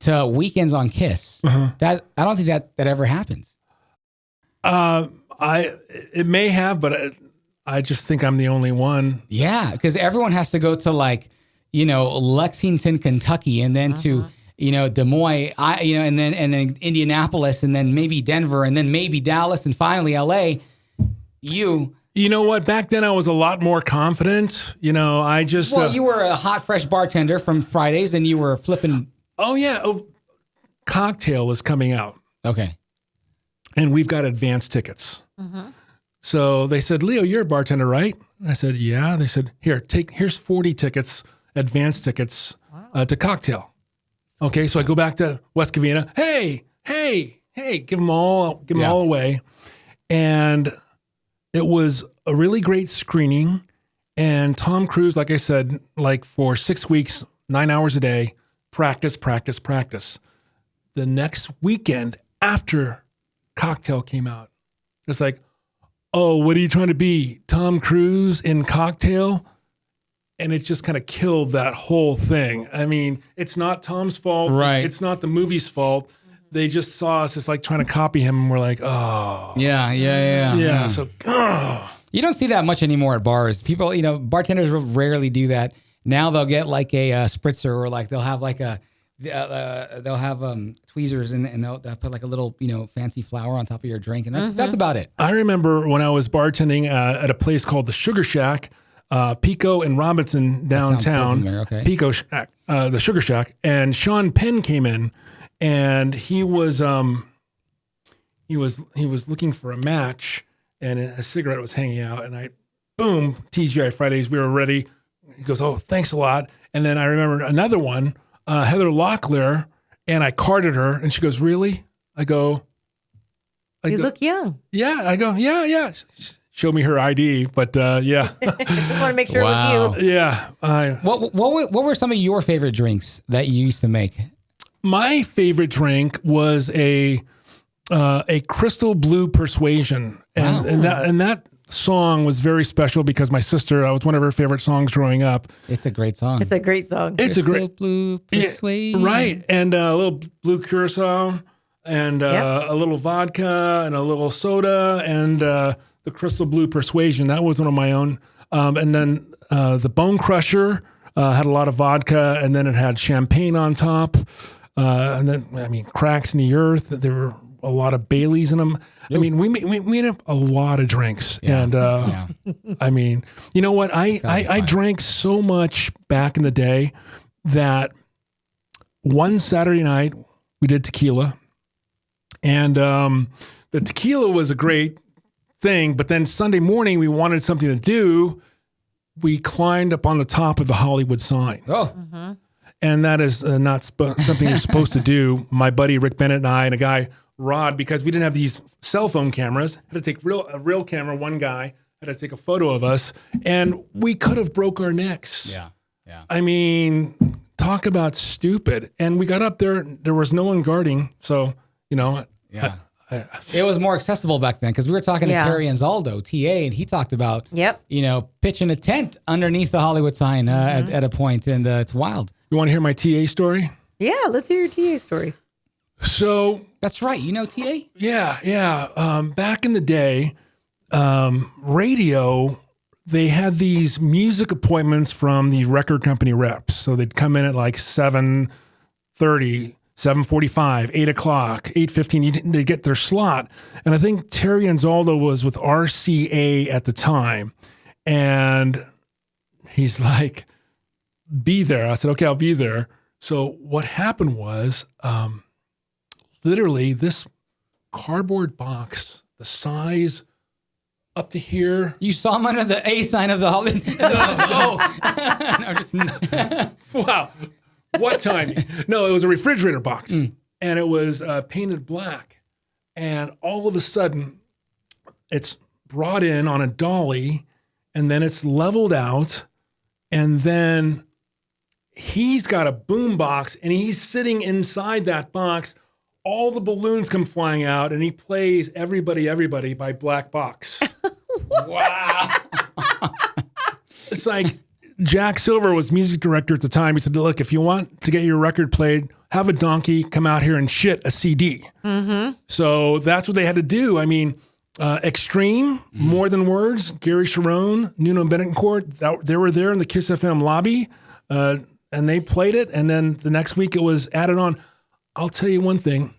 to weekends on KIIS. That I don't think that ever happens. It may have, but I just think I'm the only one. Yeah, because everyone has to go to Lexington, Kentucky, and then to Des Moines, and then Indianapolis, and then maybe Denver, and then maybe Dallas, and finally LA. You know what? Back then I was a lot more confident. You were a hot, fresh bartender from Fridays, and you were flipping. Oh yeah, Cocktail is coming out. Okay, and we've got advance tickets. So they said, Leo, you're a bartender, right? And I said, yeah. They said, here's 40 tickets, advance tickets to Cocktail. Okay, so I go back to West Covina. Hey, give them all away. And it was a really great screening. And Tom Cruise, like I said, for 6 weeks, 9 hours a day, practice. The next weekend after Cocktail came out, it's like, oh, what are you trying to be? Tom Cruise in Cocktail? And it just kind of killed that whole thing. I mean, it's not Tom's fault. Right. It's not the movie's fault. They just saw us as trying to copy him, and we're like, oh. Yeah. So, you don't see that much anymore at bars. People, bartenders rarely do that. Now they'll get a spritzer, or they'll have tweezers and they'll put a little fancy flower on top of your drink, and that's about it. I remember when I was bartending at a place called the Sugar Shack. Pico and Robinson downtown. familiar, okay. Pico Shack, the Sugar Shack, and Sean Penn came in, and he was looking for a match, and a cigarette was hanging out, and boom, TGI Fridays, we were ready. He goes, oh, thanks a lot. And then I remember another one, Heather Locklear, and I carded her, and she goes, really? I go, you look young. Yeah. I go, yeah. Show me her ID, but yeah. Just want to make sure it was you. Yeah. What were some of your favorite drinks that you used to make? My favorite drink was a Crystal Blue Persuasion, and that song was very special because my sister, I was one of her favorite songs growing up. It's a great song. It's a great song. It's a great Blue Persuasion. Yeah, right, and a little blue curacao, and a little vodka, and a little soda, and the Crystal Blue Persuasion. That was one of my own. And then the Bone Crusher had a lot of vodka, and then it had champagne on top. And then, Cracks in the Earth. There were a lot of Baileys in them. I mean, we made up a lot of drinks. Yeah. And, I mean, you know what? I drank so much back in the day that one Saturday night we did tequila. And the tequila was a great thing. But then Sunday morning we wanted something to do. We climbed up on the top of the Hollywood sign. Oh. Mm-hmm. And that is not something you're supposed to do. My buddy Rick Bennett and I and a guy, Rod, because we didn't have these cell phone cameras, had to take a real camera. One guy had to take a photo of us, and we could have broke our necks. Yeah. I mean, talk about stupid. And we got up there, there was no one guarding. So, Yeah. It was more accessible back then because we were talking to Terry Anzaldo, TA, and he talked about, pitching a tent underneath the Hollywood sign at a point, and it's wild. You want to hear my TA story? Yeah, let's hear your TA story. So that's right. You know TA? Yeah. Back in the day, radio, they had these music appointments from the record company reps. So they'd come in at like 7:30, 7:45, 8 o'clock, 8:15. They get their slot. And I think Terry Anzaldo was with RCA at the time. And he's like, be there. I said, okay, I'll be there. So what happened was, literally this cardboard box, the size up to here. You saw him under the A sign of the Hollywood. Wow. What timing? No, it was a refrigerator box, and it was painted black. And all of a sudden, it's brought in on a dolly, and then it's leveled out, and then he's got a boom box, and he's sitting inside that box. All the balloons come flying out, and he plays Everybody, Everybody by Black Box. Wow. It's like Jack Silver was music director at the time. He said, look, if you want to get your record played, have a donkey come out here and shit a CD. Mm-hmm. So that's what they had to do. I mean, Extreme, More Than Words, Gary Sharon, Nuno Betancourt, they were there in the KIIS FM lobby, and they played it. And then the next week it was added on. I'll tell you one thing.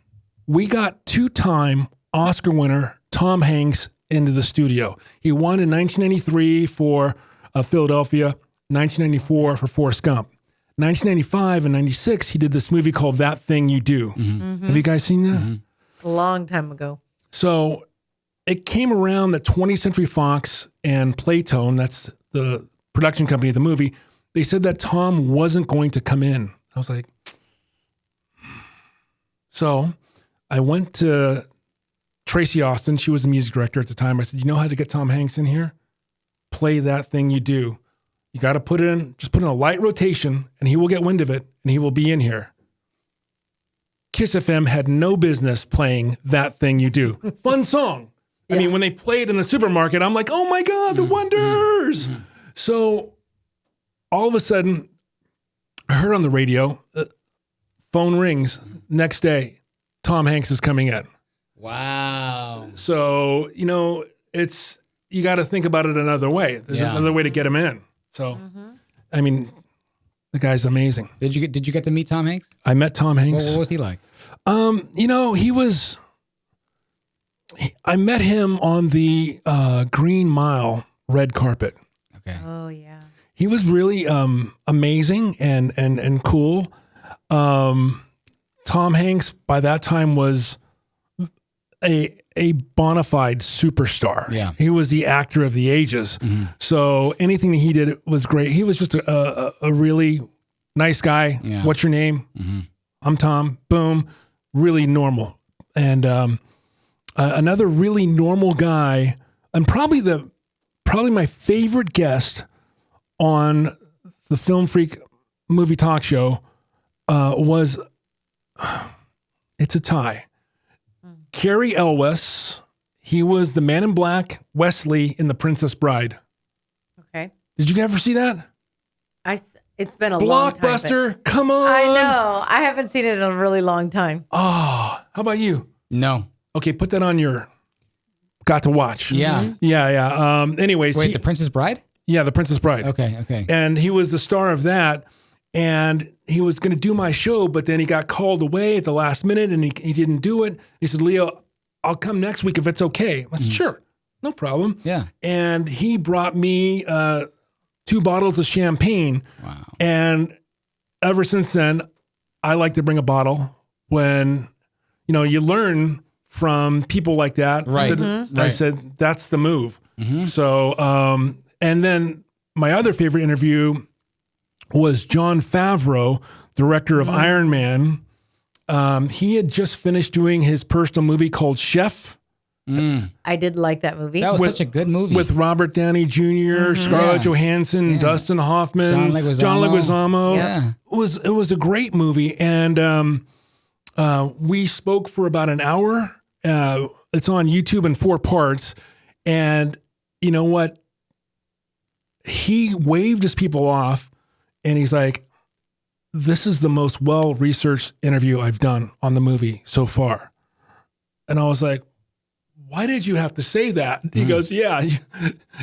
We got 2-time Oscar winner Tom Hanks into the studio. He won in 1993 for Philadelphia, 1994 for Forrest Gump. 1995 and 96, he did this movie called That Thing You Do. Mm-hmm. Have you guys seen that? Mm-hmm. A long time ago. So it came around that 20th Century Fox and Playtone, that's the production company of the movie, they said that Tom wasn't going to come in. I was like, so I went to Tracy Austin. She was the music director at the time. I said, you know how to get Tom Hanks in here? Play That Thing You Do. You got to put in a light rotation, and he will get wind of it, and he will be in here. KIIS FM had no business playing That Thing You Do. Fun song. I mean, when they played in the supermarket, I'm like, oh my God, the Wonders. So all of a sudden, I heard on the radio, phone rings. Next day, Tom Hanks is coming in. Wow. So, you got to think about it another way. There's another way to get him in. So, I mean, the guy's amazing. Did you get to meet Tom Hanks? I met Tom Hanks. What was he like? I met him on the Green Mile red carpet. Okay. Oh yeah. He was really amazing and cool. Tom Hanks by that time was a bona fide superstar. Yeah. He was the actor of the ages. Mm-hmm. So anything that he did was great. He was just a really nice guy. Yeah. What's your name? Mm-hmm. I'm Tom. Boom. Really normal. And another really normal guy, and probably my favorite guest on the Film Freak movie talk show was, it's a tie. Cary Elwes. He was the Man in Black Wesley in The Princess Bride. Okay. Did you ever see that? It's been a long time. Blockbuster. Come on. I know. I haven't seen it in a really long time. Oh, how about you? No. Okay, put that on your got to watch. Yeah. Mm-hmm. Yeah. Anyways. Wait, The Princess Bride? Yeah, The Princess Bride. Okay. And he was the star of that. And he was going to do my show, but then he got called away at the last minute and he didn't do it. He said, Leo, I'll come next week if it's okay. I said, sure, no problem. Yeah. And he brought me 2 bottles of champagne. Wow. And ever since then, I like to bring a bottle when, you learn from people like that. Right. I said, that's the move. Mm-hmm. So, and then my other favorite interview was Jon Favreau, director of Iron Man. He had just finished doing his personal movie called Chef. I did like that movie. That was such a good movie. With Robert Downey Jr., Scarlett Johansson, Dustin Hoffman, John Leguizamo. Yeah. It was a great movie. And we spoke for about an hour. It's on YouTube in 4 parts. And you know what? He waved his people off. And he's like, this is the most well-researched interview I've done on the movie so far. And I was like, why did you have to say that? He goes, yeah,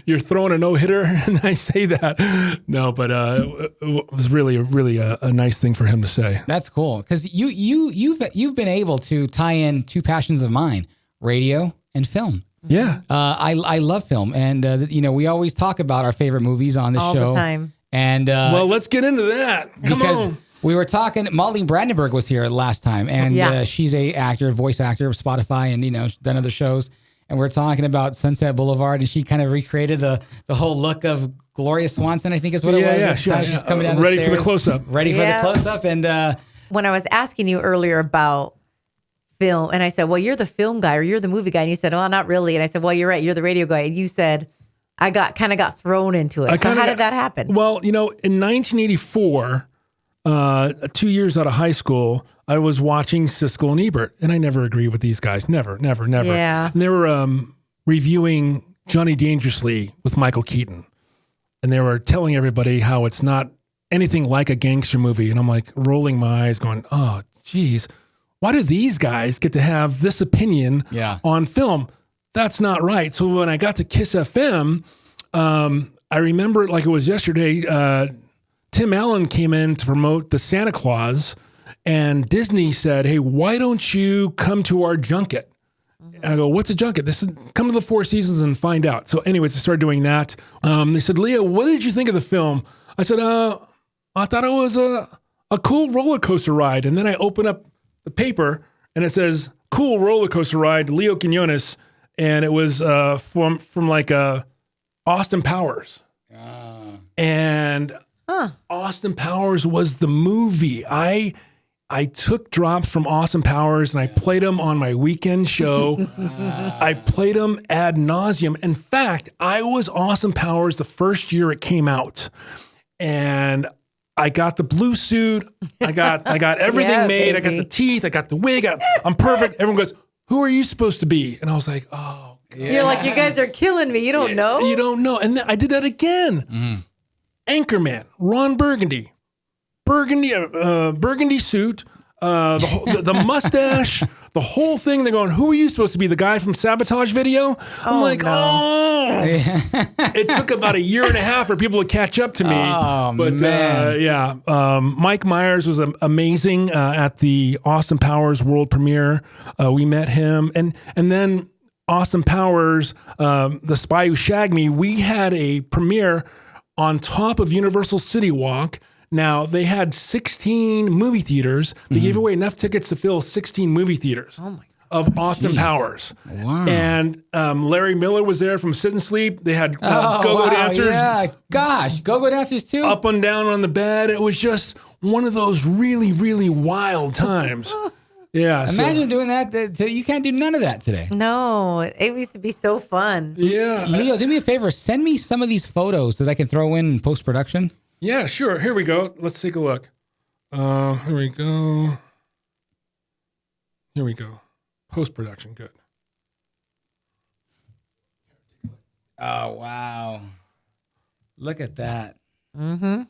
you're throwing a no-hitter and I say that. No, but it was really a nice thing for him to say. That's cool. Because you've been able to tie in 2 passions of mine, radio and film. Yeah. I love film. And, we always talk about our favorite movies on the show. All the time. And well, let's get into that. Come on. We were talking. Molly Brandenburg was here last time, and she's a voice actor of Spotify, and done other shows. And we're talking about Sunset Boulevard, and she kind of recreated the whole look of Gloria Swanson, I think is what it was. Yeah, She's coming down the ready stairs, for the close up. Ready for the close up, and when I was asking you earlier about film, and I said, "Well, you're the film guy, or you're the movie guy," and you said, "Well, not really." And I said, "Well, you're right. You're the radio guy." And you said, I got thrown into it. So how did that happen? Well, in 1984, 2 years out of high school, I was watching Siskel and Ebert, and I never agreed with these guys. Never. Yeah. And they were reviewing Johnny Dangerously with Michael Keaton, and they were telling everybody how it's not anything like a gangster movie. And I'm like rolling my eyes going, oh, geez, why do these guys get to have this opinion on film? That's not right. So when I got to KIIS FM, I remember it like it was yesterday. Tim Allen came in to promote the Santa Claus, and Disney said, hey, why don't you come to our junket? And I go, what's a junket? They said, come to the Four Seasons and find out. So anyways, I started doing that. They said, Leo, what did you think of the film? I said, I thought it was a cool roller coaster ride. And then I open up the paper and it says, cool roller coaster ride, Leo Quinones. And it was from like Austin Powers. And Austin Powers was the movie. I took drops from Austin Powers and I played them on my weekend show. I played them ad nauseum. In fact, I was Austin Powers the first year it came out. And I got the blue suit. I got everything made. Baby. I got the teeth. I got the wig. I'm perfect. Everyone goes, who are you supposed to be? And I was like, oh. Yeah. You're like, you guys are killing me. You don't know? You don't know. And then I did that again. Mm-hmm. Anchorman, Ron Burgundy. Burgundy suit, the mustache, the whole thing. They're going, who are you supposed to be? The guy from Sabotage Video? I'm like, It took about a year and a half for people to catch up to me. But Mike Myers was amazing at the Austin Powers world premiere. We met him. And then Austin Powers, The Spy Who Shagged Me, we had a premiere on top of Universal City Walk. Now, they had 16 movie theaters. They gave away enough tickets to fill 16 movie theaters of Austin Powers. Wow. And Larry Miller was there from Sit and Sleep. They had go-go dancers. Yeah, gosh, go-go dancers too? Up and down on the bed. It was just one of those really, really wild times. Yeah. Imagine doing that. You can't do none of that today. No, it used to be so fun. Yeah. Leo, do me a favor. Send me some of these photos that I can throw in post-production. Yeah, sure. Here we go. Let's take a look. Here we go. Here we go. Post-production. Good. Oh, wow. Look at that. Mm-hmm.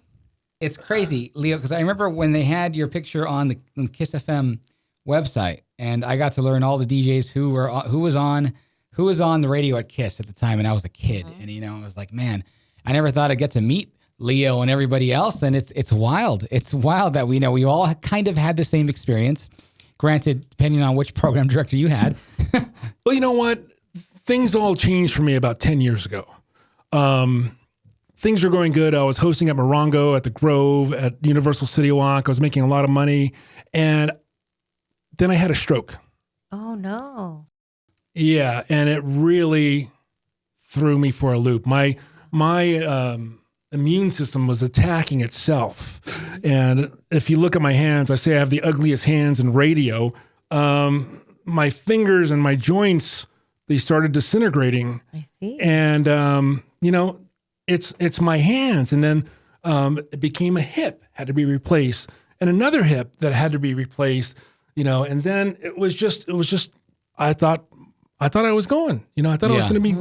It's crazy, Leo, because I remember when they had your picture on the KIIS FM website, and I got to learn all the DJs who was on the radio at KIIS at the time, and I was a kid. And, I was like, man, I never thought I'd get to meet Leo and everybody else, and it's wild. It's wild that we all kind of had the same experience. Granted, depending on which program director you had. Well, you know what? Things all changed for me about 10 years ago. Things were going good. I was hosting at Morongo, at the Grove, at Universal City Walk. I was making a lot of money, and then I had a stroke. Oh, no. Yeah, and it really threw me for a loop. My immune system was attacking itself. And if you look at my hands, I say I have the ugliest hands in radio. My fingers and my joints, they started disintegrating. I see. And, it's my hands. And then it became a hip, had to be replaced. And another hip that had to be replaced, and then it was just, I thought I was going, I thought I was going to be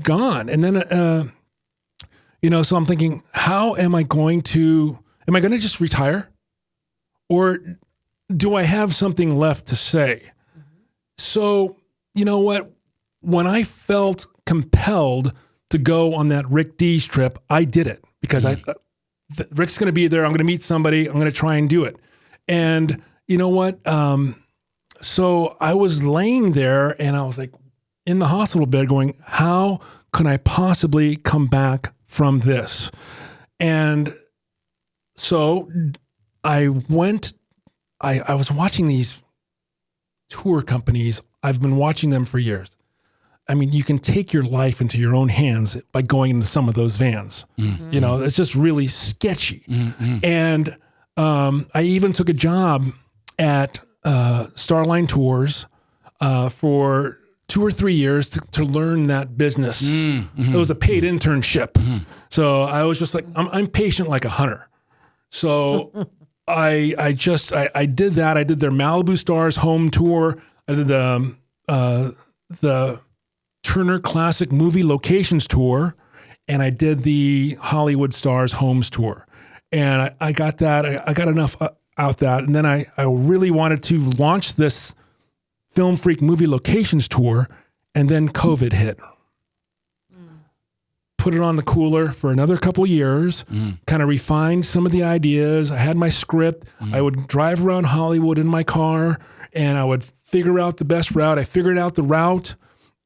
gone. And then, so I'm thinking, how am I going to just retire? Or do I have something left to say? So, you know what? When I felt compelled to go on that Rick Dees trip, I did it because Rick's going to be there. I'm going to meet somebody. I'm going to try and do it. And you know what? So I was laying there and I was like in the hospital bed going, how can I possibly come back from this? And so I was watching these tour companies. I've been watching them for years. I mean, you can take your life into your own hands by going into some of those vans. Mm-hmm. It's just really sketchy. Mm-hmm. And I even took a job at Starline Tours for 2 or 3 years to learn that business. Mm-hmm. It was a paid internship. Mm-hmm. So I was just like, I'm patient like a hunter. So I did that. I did their Malibu Stars home tour. I did the Turner Classic Movie Locations tour, and I did the Hollywood Stars Homes tour. And I got that. I got enough out that. And then I really wanted to launch this Film Freak Movie Locations tour, and then COVID hit. Put it on the cooler for another couple years, kind of refined some of the ideas. I had my script. I would drive around Hollywood in my car, and I would figure out the best route. I figured out the route,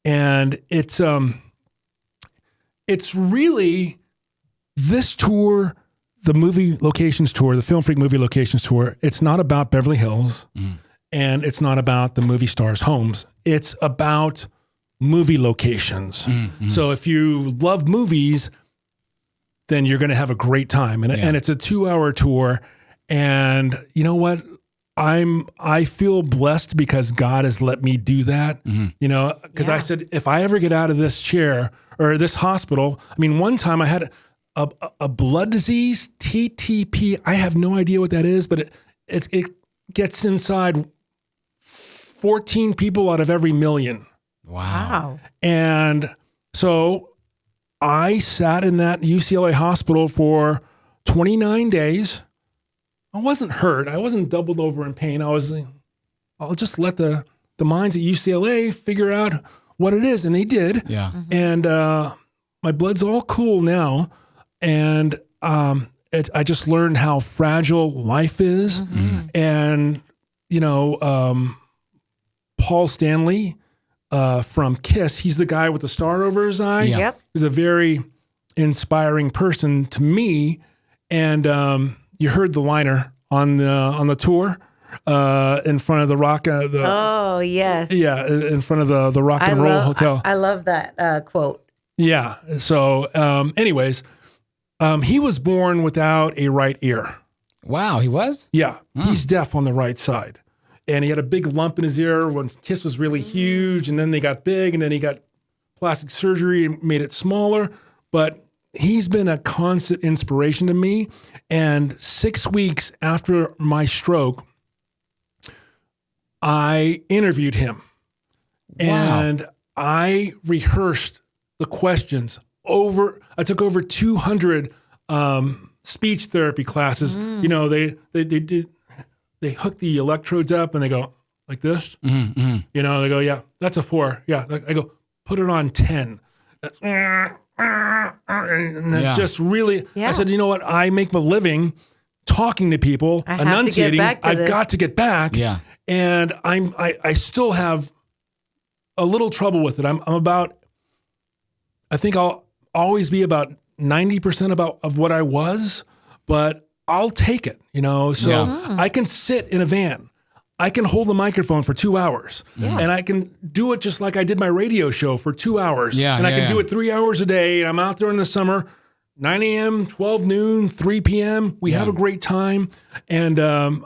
and it's really this tour, the movie locations tour, the Film Freak Movie Locations tour. It's not about Beverly Hills, and it's not about the movie stars' homes. It's about movie locations. Mm-hmm. So if you love movies, then you're going to have a great time. And it's a 2-hour tour. And you know what? I feel blessed because God has let me do that, because I said, if I ever get out of this chair or this hospital, I mean, one time I had a blood disease, TTP. I have no idea what that is, but it gets inside 14 people out of every million. Wow. And so I sat in that UCLA hospital for 29 days. I wasn't hurt. I wasn't doubled over in pain. I'll just let the minds at UCLA figure out what it is. And they did. Yeah. Mm-hmm. And my blood's all cool now. And I just learned how fragile life is. Mm-hmm. And, Paul Stanley from KIIS, he's the guy with the star over his eye. Yep. He's a very inspiring person to me. And you heard the liner on the tour in front of the Rock. Oh yes, yeah, in front of the Rock and Roll Hotel. I love that quote. Yeah. So, anyways, he was born without a right ear. Wow, he was? Yeah, he's deaf on the right side. And he had a big lump in his ear when KIIS was really huge, and then they got big, and then he got plastic surgery and made it smaller. But he's been a constant inspiration to me. And 6 weeks after my stroke, I interviewed him. Wow. And I rehearsed the questions I took over 200 speech therapy classes. You know, they hook the electrodes up and they go like this. You know, they go, yeah, that's a 4. Yeah. I go, put it on 10. And that just really, I said, you know what? I make my living talking to people, enunciating. I've got to get back. Yeah. And I still have a little trouble with it. I'm about, I think I'll always be about 90% of what I was, but I'll take it, you know? So I can sit in a van. I can hold the microphone for 2 hours and I can do it just like I did my radio show for 2 hours. And I can do it 3 hours a day. And I'm out there in the summer, 9 a.m., 12 noon, 3 p.m. We have a great time. And I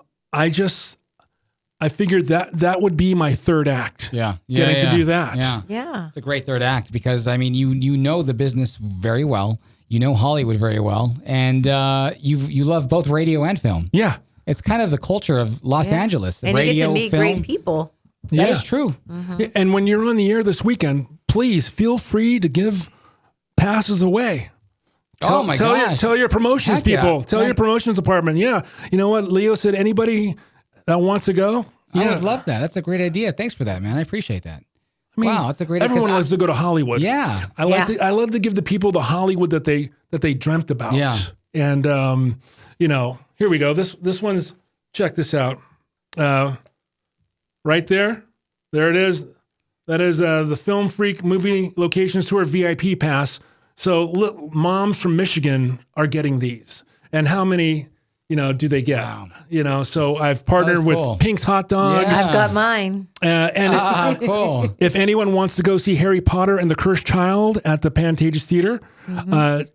figured that would be my third act. Getting to do that. Yeah. It's a great third act because, I mean, you know the business very well. You know Hollywood very well. And you love both radio and film. Yeah. It's kind of the culture of Los Angeles. And radio, you get to meet film. great people. That is true. And when you're on the air this weekend, please feel free to give passes away. Tell your promotions people. Tell your promotions department. Yeah. You know what? Leo said anybody that wants to go. I would love that. That's a great idea. Thanks for that, man. I appreciate that. I mean, wow, that's a great idea. Everyone loves to go to Hollywood. Yeah. I love to give the people the Hollywood that they dreamt about. Yeah. And you know, here we go. This one's, check this out. Right there. There it is. That is the Film Freak Movie Locations Tour VIP pass. So moms from Michigan are getting these. And how many, you know, do they get? Wow. You know, so I've partnered with Pink's Hot Dogs. I've got mine. Cool. If anyone wants to go see Harry Potter and the Cursed Child at the Pantages Theater,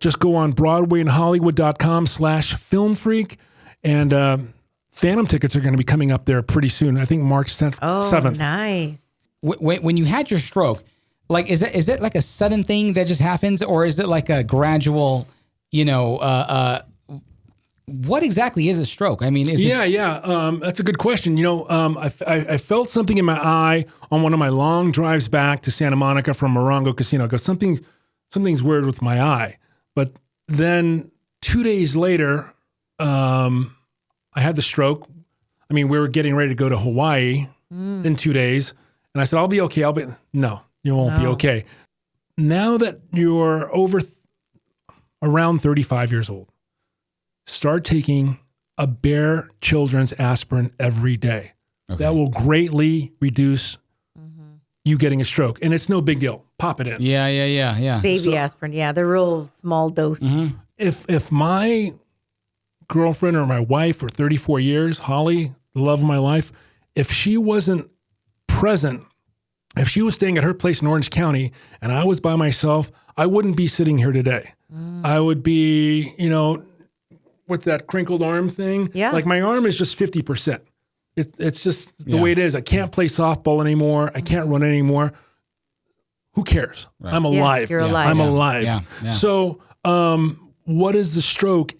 just go on BroadwayandHollywood.com/filmfreak. And Phantom tickets are going to be coming up there pretty soon. I think March 7th. Oh, nice. When you had your stroke, like, is it like a sudden thing that just happens, or is it like a gradual, you know, what exactly is a stroke? I mean, that's a good question. You know, I felt something in my eye on one of my long drives back to Santa Monica from Morongo Casino. I go, something's weird with my eye. But then 2 days later, I had the stroke. I mean, we were getting ready to go to Hawaii in 2 days. And I said, I'll be okay. No, you won't be okay. Now that you're around 35 years old, start taking a Bayer Children's aspirin every day. Okay. That will greatly reduce you getting a stroke. And it's no big deal. Pop it in. Yeah. Baby aspirin. Yeah, the real small dose. If my girlfriend or my wife for 34 years, Holly, the love of my life, if she wasn't present, if she was staying at her place in Orange County and I was by myself, I wouldn't be sitting here today. I would be, you know, with that crinkled arm thing. Yeah. Like my arm is just 50%. It's just the way it is. I can't play softball anymore. I can't run anymore. Who cares? Right. I'm alive. You're alive. I'm alive. Yeah. So what is the stroke?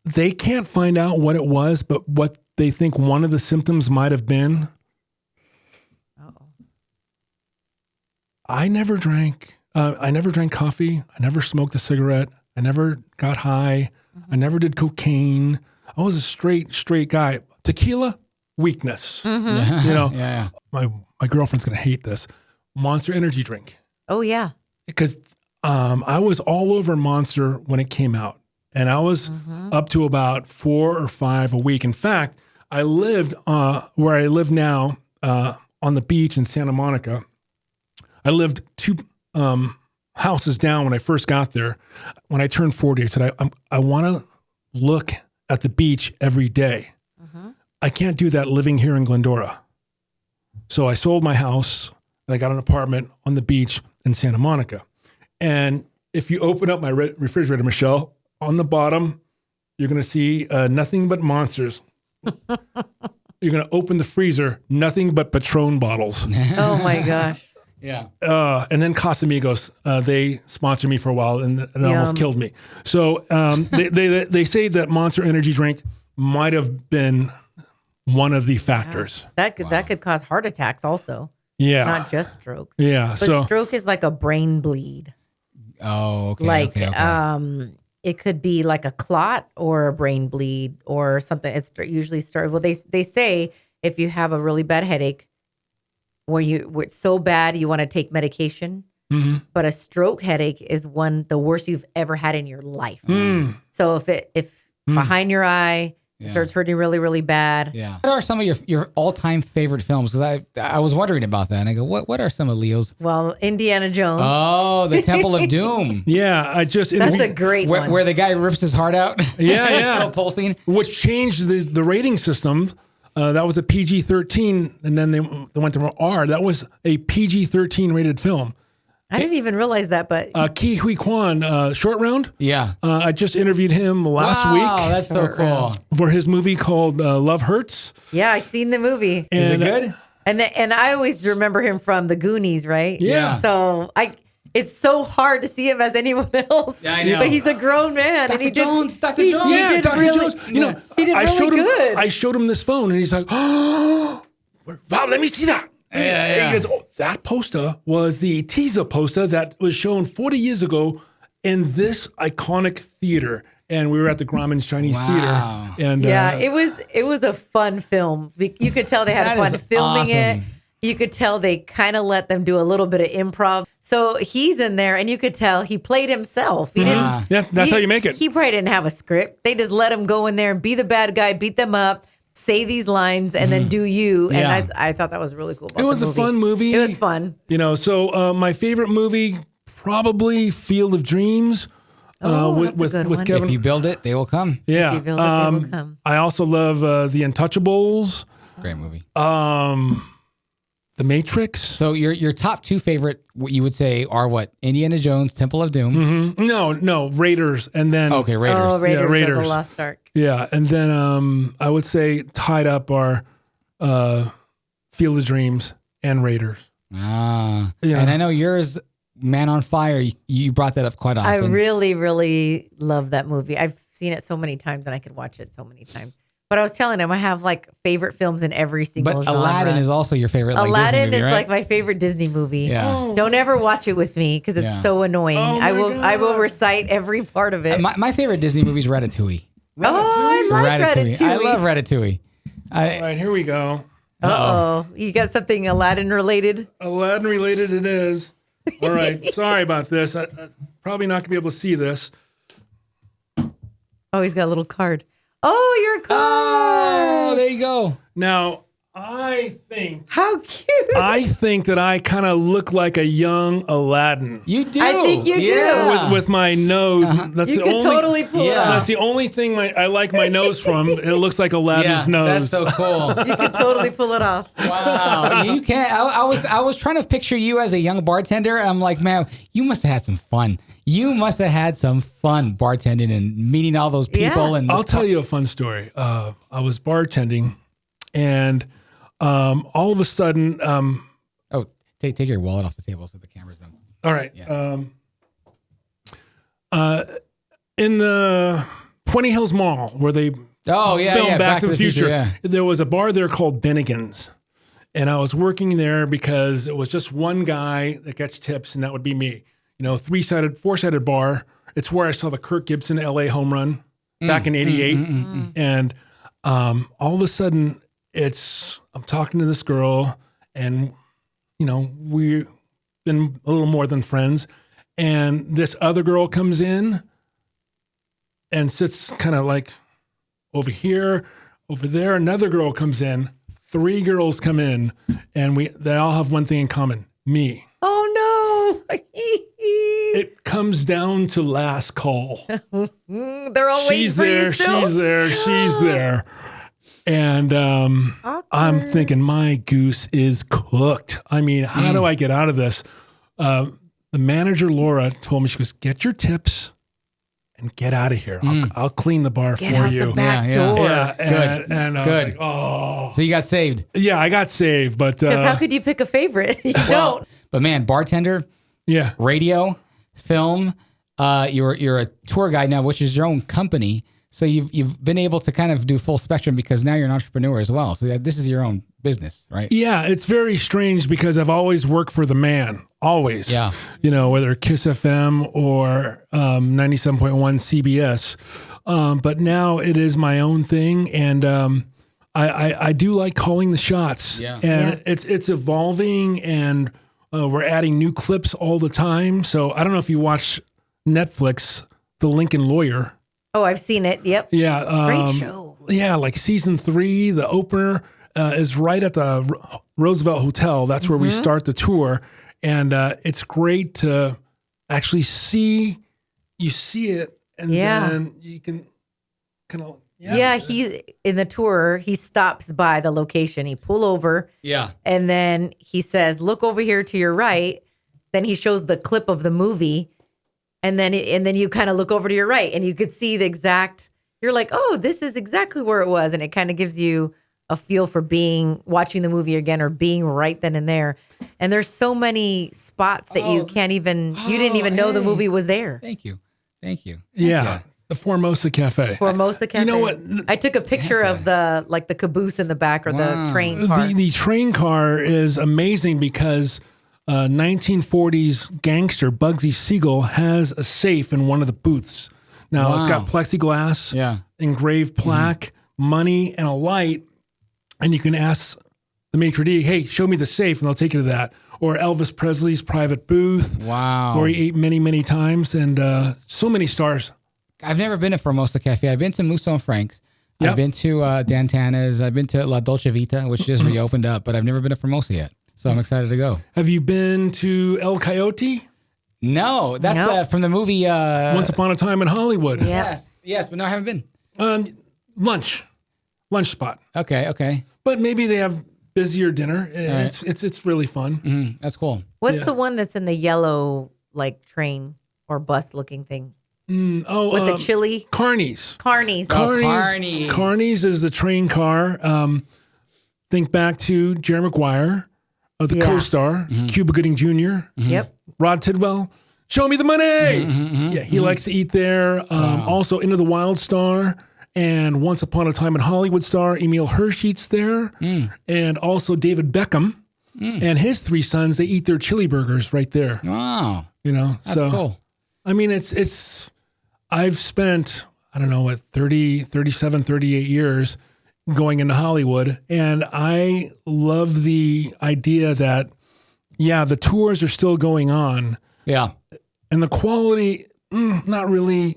They can't find out what it was, but what they think one of the symptoms might have been. I never drank coffee. I never smoked a cigarette. I never got high. I never did cocaine. I was a straight guy. Tequila, weakness. You know, my girlfriend's going to hate this. Monster energy drink. Oh, yeah. Because I was all over Monster when it came out. And I was up to about 4 or 5 a week. In fact, I lived where I live now on the beach in Santa Monica. I lived houses down when I first got there. When I turned 40, I said, I want to look at the beach every day. I can't do that living here in Glendora. So I sold my house and I got an apartment on the beach in Santa Monica. And if you open up my refrigerator, Michelle, on the bottom, you're going to see nothing but monsters. You're going to open the freezer, nothing but Patron bottles. Oh my gosh. Yeah. And then Casamigos, they sponsored me for a while and almost killed me. So they say that Monster Energy drink might have been one of the factors. That could cause heart attacks also. Yeah. Not just strokes. Yeah. But stroke is like a brain bleed. Oh, okay. Like, okay. It could be like a clot or a brain bleed or something. It's usually well, they say if you have a really bad headache, where it's so bad you want to take medication, but a stroke headache is the worst you've ever had in your life. So if behind your eye it starts hurting really, really bad. Yeah. What are some of your all-time favorite films? Because I was wondering about that, and I go, what are some of Leo's? Well, Indiana Jones. Oh, the Temple of Doom. Yeah, I just That's a great one. Where the guy rips his heart out. Yeah. Still pulsing. Which changed the rating system. That was a PG-13, and then they went to R. That was a PG-13 rated film. I didn't even realize that, but Ke Huy Quan, Short Round. Yeah. I just interviewed him last week. Wow, that's so cool. For his movie called Love Hurts. yeah, I seen the movie. And, Is it good? And I always remember him from the Goonies, right? Yeah. So it's so hard to see him as anyone else. Yeah, I know. But he's a grown man. Dr. And he Jones, did, Dr. he- Jones. he Yeah, did Dr. really- Jones. You know, He did really good. I showed him this phone, and he's like, "Oh, wow, let me see that." Yeah. He goes, "Oh, that poster was the teaser poster that was shown 40 years ago in this iconic theater." And we were at the Grauman's Chinese Wow. Theater. And Yeah, it was a fun film. You could tell they had That fun is filming it. awesome. You could tell they kind of let them do a little bit of improv. So he's in there, and you could tell he played himself. He didn't. Yeah, that's how you make it. He probably didn't have a script. They just let him go in there and be the bad guy, beat them up, say these lines, and then do you. And Yeah. I thought that was really cool. About it was the a fun movie. It was fun. You know, so my favorite movie, probably Field of Dreams. That's a good one. Kevin. If you build it, they will come. Yeah. If you build it, they will come. I also love The Untouchables, Great movie. The Matrix. So your top two favorite, what you would say, are what? Indiana Jones, Temple of Doom. No, Raiders, and then Okay, Raiders. Oh, Raiders, of Raiders. the Lost Ark. Yeah, and then I would say tied up are Field of Dreams and Raiders. Ah, Yeah. and I know yours, Man on Fire. You brought that up quite I often. really, really love that movie. I've seen it so many times, and I could watch it so many times. But I was telling him I have like favorite films in every single But genre. Aladdin is also your favorite. Like, Aladdin Disney movie, is right? like my favorite Disney movie. Yeah. Don't ever watch it with me because it's Yeah. so annoying. Oh my I will God. recite every part of it. My favorite Disney movie is Ratatouille. Oh, I like Ratatouille. I love Ratatouille. All right, here we go. Uh-oh. You got something Aladdin related? Aladdin related it is. All right, sorry about this. I'm probably not going to be able to see this. Oh, he's got a little card. Oh, your card. Oh, there you go. Now, I think How cute. that I kind of look like a young Aladdin You do. I think you do. Yeah. with my nose. That's You the could only. totally pull it Yeah. off. That's the only thing I like my nose from. It looks like Aladdin's nose. That's so cool. You could totally pull it off. Wow, you can't. I was trying to picture you as a young bartender. I'm like, man, you must have had some fun. You must have had some fun bartending and meeting all those people. Yeah. And I'll tell you a fun story. I was bartending, and all of a sudden, oh, take your wallet off the table so the camera's done. all right, Yeah. in the Puente Hills Mall where they filmed Back to the Future, yeah. there was a bar there called Bennigan's, and I was working there because it was just one guy that gets tips, and that would be me. You know, four-sided bar. It's where I saw the Kirk Gibson LA home run back in '88, and all of a sudden, I'm talking to this girl, and you know we've been a little more than friends, and this other girl comes in and sits kind of like over here, over there. Another girl comes in. 3 girls come in, and they all have one thing in common: me. Oh, no. It comes down to last call. They're all waiting for you still. She's there. And I'm thinking, my goose is cooked. I mean, how do I get out of this? The manager, Laura, told me, she goes, get your tips and get out of here. I'll clean the bar Get for out you. the back door. Yeah, and I was like, oh. So you got saved. Yeah, I got saved, but Because how could you pick a favorite? You don't. But man, bartender, radio, film, you're a tour guide now, which is your own company. So you've been able to kind of do full spectrum because now you're an entrepreneur as well. So this is your own business, right? Yeah, it's very strange because I've always worked for the man. Always. Yeah. You know, whether KIIS FM or 97.1 CBS. But now it is my own thing. And I do like calling the shots. Yeah. And it's evolving, and we're adding new clips all the time. So I don't know if you watch Netflix, The Lincoln Lawyer. Oh, I've seen it. Yep. Yeah. Great show. Yeah, like season 3, the opener is right at the Roosevelt Hotel. That's where we start the tour. And it's great to actually see it, and then you can kind of he in the tour, he stops by the location. He pull over, and then he says, "Look over here to your right." Then he shows the clip of the movie, and then you kind of look over to your right, and you could see the exact. You're like, "Oh, this is exactly where it was," and it kind of gives you a feel for watching the movie again or being right then and there. And there's so many spots that you can't even, you didn't even know the movie was there. Thank you. Yeah. The Formosa Cafe. Formosa Cafe. You know what? I took a picture of the caboose in the back or the train car. The train car is amazing because 1940s gangster Bugsy Siegel has a safe in one of the booths. Now it's got plexiglass, engraved plaque, money, and a light. And you can ask the maitre d', hey, show me the safe, and they'll take you to that. Or Elvis Presley's private booth. Wow. Where he ate many, many times, and so many stars. I've never been to Formosa Cafe. I've been to Musso and Frank's. I've been to Dantana's. I've been to La Dolce Vita, which just reopened up, but I've never been to Formosa yet. So I'm excited to go. Have you been to El Coyote? No, that's from the movie. Once Upon a Time in Hollywood. Yes, but no, I haven't been. Lunch spot. Okay. But maybe they have busier dinner. It's really fun. That's cool. What's the one that's in the yellow train or bus looking thing? With the chili? Carney's. Carney's. Carney's is the train car. Think back to Jerry Maguire, the co-star, Cuba Gooding Jr. Yep. Rod Tidwell. Show me the money. Yeah, he likes to eat there. Also, Into the Wild Star. And Once Upon a Time in Hollywood star Emil Hirsch eats there. And also David Beckham and his 3 sons, they eat their chili burgers right there. Wow. You know, that's cool. I mean, I've spent, 37, 38 years going into Hollywood. And I love the idea that, the tours are still going on. Yeah. And the quality, not really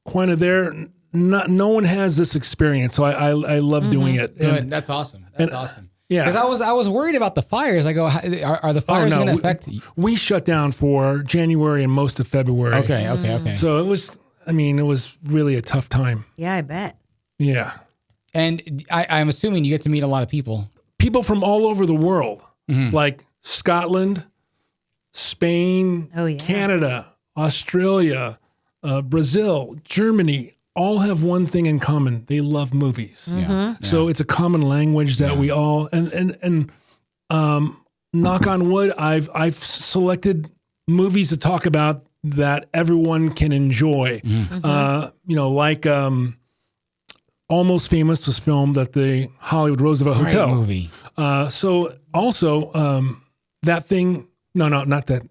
quite there. No one has this experience, so I love doing it. And that's awesome. That's awesome. Yeah, because I was worried about the fires. I go, are the fires going to affect you? We shut down for January and most of February. Okay. So it was really a tough time. Yeah, I bet. Yeah, and I'm assuming you get to meet a lot of people. People from all over the world, like Scotland, Spain, Canada, Australia, Brazil, Germany. All have one thing in common. They love movies. So it's a common language that we all, and knock on wood, I've selected movies to talk about that everyone can enjoy. Like Almost Famous was filmed at the Hollywood Roosevelt Hotel. Movie. So also that thing, not that,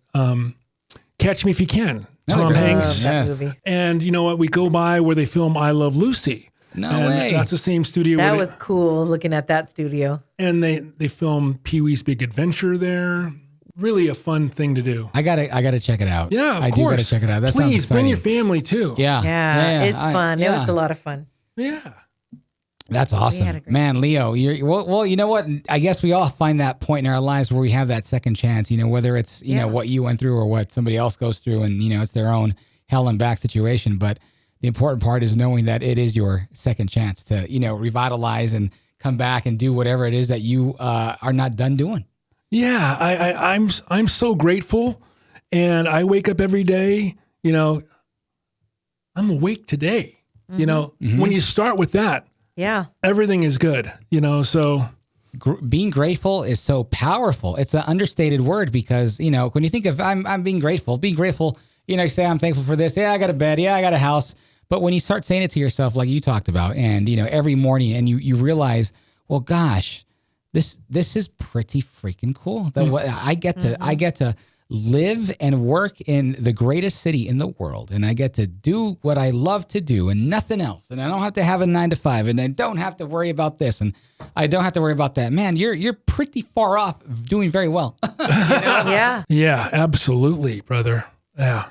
Catch Me If You Can. Tom Hanks. Movie. And you know what? We go by where they film I Love Lucy. No way. That's the same studio. That was cool looking at that studio. And they film Pee-wee's Big Adventure there. Really a fun thing to do. I gotta check it out. Yeah, of course. I do gotta check it out. That Please bring your family too. Yeah, it's fun. It was a lot of fun. Yeah. That's awesome, man. Leo, well, you know what? I guess we all find that point in our lives where we have that second chance, whether it's, what you went through or what somebody else goes through, and, it's their own hell and back situation. But the important part is knowing that it is your second chance to, revitalize and come back and do whatever it is that you are not done doing. Yeah, I'm so grateful, and I wake up every day, I'm awake today. When you start with that, everything is good, so. Being grateful is so powerful. It's an understated word because, when you think of I'm being grateful, you say I'm thankful for this. Yeah, I got a bed. Yeah, I got a house. But when you start saying it to yourself, like you talked about, and, every morning, and you realize, well, gosh, this is pretty freaking cool. That I get to live and work in the greatest city in the world, and I get to do what I love to do and nothing else. And I don't have to have a 9 to 5, and I don't have to worry about this, and I don't have to worry about that. Man, you're pretty far off doing very well. Yeah. Yeah, absolutely, brother. Yeah.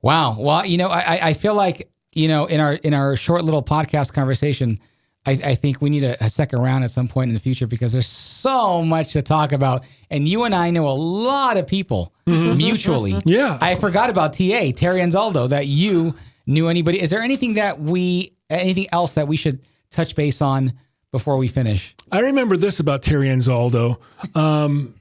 Wow. Well, I feel like, in our short little podcast conversation, I think we need a second round at some point in the future because there's so much to talk about. And you and I know a lot of people mutually. Yeah. I forgot about Terry Anzaldo, that you knew anybody. Is there anything else that we should touch base on before we finish? I remember this about Terry Anzaldo.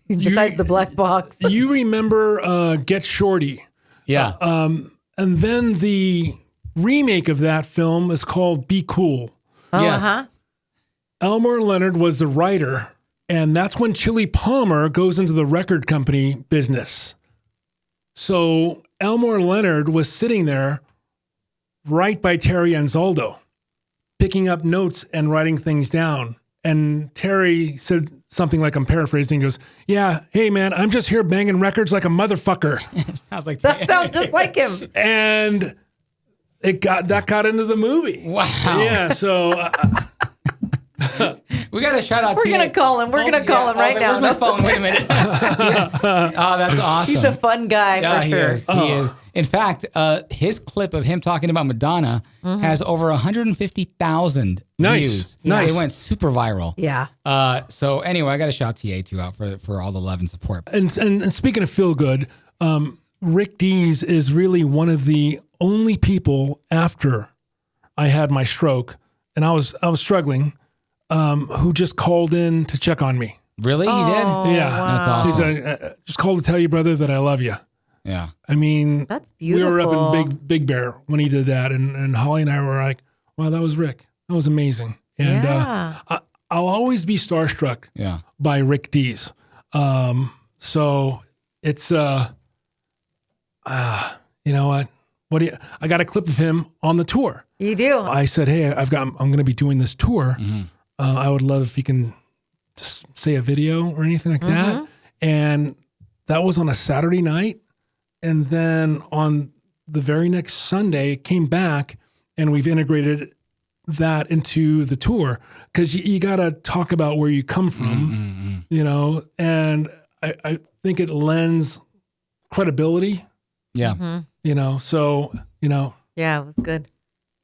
Besides the black box. You remember Get Shorty. Yeah. And then the remake of that film is called Be Cool. Oh, yes. Elmore Leonard was the writer, and that's when Chili Palmer goes into the record company business. So Elmore Leonard was sitting there right by Terry Anzaldo, picking up notes and writing things down. And Terry said something like, I'm paraphrasing, he goes, yeah, hey man, I'm just here banging records like a motherfucker. Sounds like that sounds just like him. And that got into the movie. Wow. Yeah, so we got to shout out. We're gonna call him. We're gonna call him right now. Where's my phone? Wait a minute. Oh, that's awesome. He's a fun guy for sure. He is. In fact, his clip of him talking about Madonna has over 150,000 views. Nice. It went super viral. Yeah. So anyway, I got to shout TA2 out for all the love and support. And speaking of feel good, Rick Dees is really one of the only people after I had my stroke and I was struggling, who just called in to check on me. Really? He did? Yeah. Wow. That's awesome. He said, just called to tell you, brother, that I love you. Yeah. I mean, that's beautiful. We were up in Big Bear when he did that. And Holly and I were like, wow, that was Rick. That was amazing. And I'll always be starstruck by Rick Dees. So it's, you know what? I got a clip of him on the tour. You do? I said, hey, I'm going to be doing this tour. Mm-hmm. I would love if you can just say a video or anything like that. And that was on a Saturday night. And then on the very next Sunday, it came back and we've integrated that into the tour because you got to talk about where you come from, and I think it lends credibility. Yeah. So. Yeah, it was good.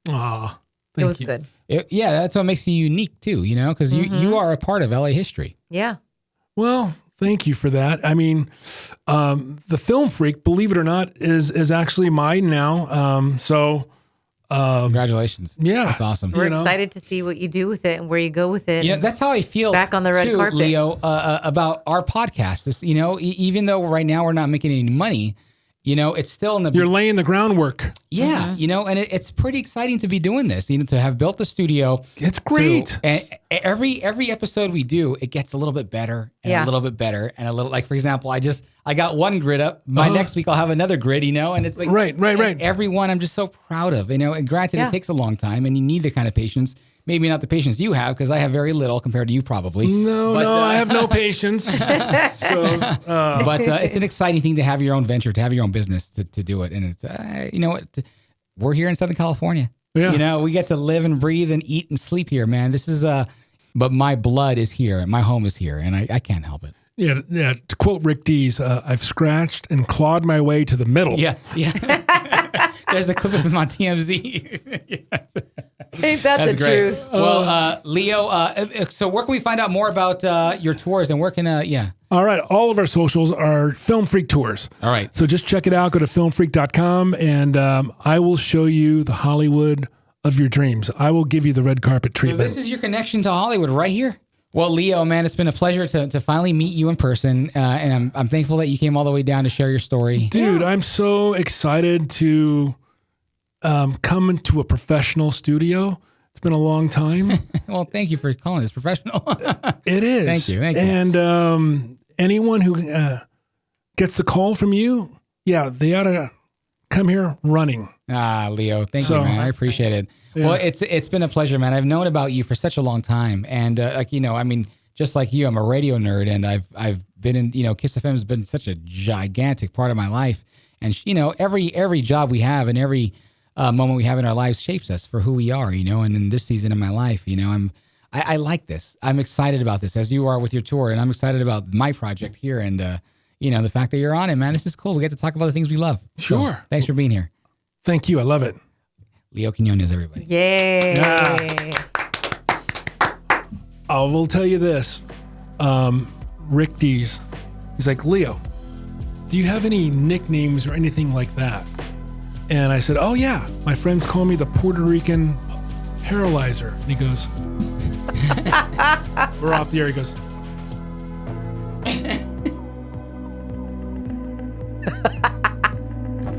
Aw, it was good. That's what makes you unique too, because you are a part of LA history. Yeah. Well, thank you for that. I mean, the Film Freak, believe it or not, is actually mine now. Congratulations. Yeah. That's awesome. We're excited to see what you do with it and where you go with it. That's how I feel back on the red carpet, Leo, about our podcast. This, even though right now we're not making any money, it's still in the... You're laying the groundwork. Yeah, and it's pretty exciting to be doing this, to have built the studio. It's great. And every episode we do, it gets a little bit better and a little bit better. And a little, like, for example, I got one grid up. By next week, I'll have another grid, and it's like... Right. Everyone I'm just so proud of, and granted, it takes a long time and you need the kind of patience. Maybe not the patience you have, because I have very little compared to you probably. No, I have no patience. But it's an exciting thing to have your own venture, to have your own business, to do it. And it's, we're here in Southern California. Yeah. We get to live and breathe and eat and sleep here, man. This is, but my blood is here. My home is here, and I can't help it. Yeah. To quote Rick Dees, I've scratched and clawed my way to the middle. Yeah. There's a clip of him on TMZ. Ain't that the great. truth? Well, Leo, so where can we find out more about your tours and where can, All right. All of our socials are Film Freak Tours. All right. So just check it out. Go to filmfreak.com and I will show you the Hollywood of your dreams. I will give you the red carpet treatment. So this is your connection to Hollywood right here. Well, Leo, man, it's been a pleasure to finally meet you in person. And I'm thankful that you came all the way down to share your story. Dude, I'm so excited to come into a professional studio. It's been a long time. Well, thank you for calling this professional. It is. Thank you. And anyone who gets the call from you, they ought to come here running. Leo, thank you, man. I appreciate it. Yeah. Well, it's been a pleasure, man. I've known about you for such a long time. And just like you, I'm a radio nerd and I've been in, KIIS FM has been such a gigantic part of my life. And, every job we have and every moment we have in our lives shapes us for who we are, and in this season of my life, I like this. I'm excited about this as you are with your tour. And I'm excited about my project here. And, the fact that you're on it, man, this is cool. We get to talk about the things we love. Sure. So, thanks for being here. Thank you. I love it. Leo Quinones, everybody. Yay. Yeah. I will tell you this. Rick Dees, he's like, Leo, do you have any nicknames or anything like that? And I said, oh yeah, my friends call me the Puerto Rican paralyzer. And he goes, we're off the air. He goes,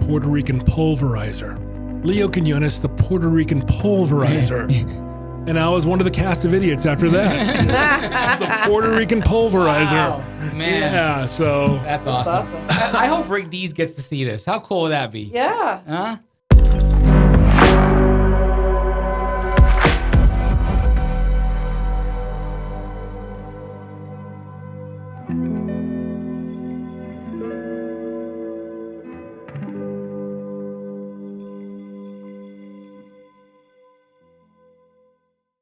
Puerto Rican pulverizer. Leo Quinones, the Puerto Rican pulverizer. And I was one of the cast of idiots after that. The Puerto Rican pulverizer. Wow, man. Yeah, so. That's awesome. I hope Rick Dees gets to see this. How cool would that be? Yeah. Huh?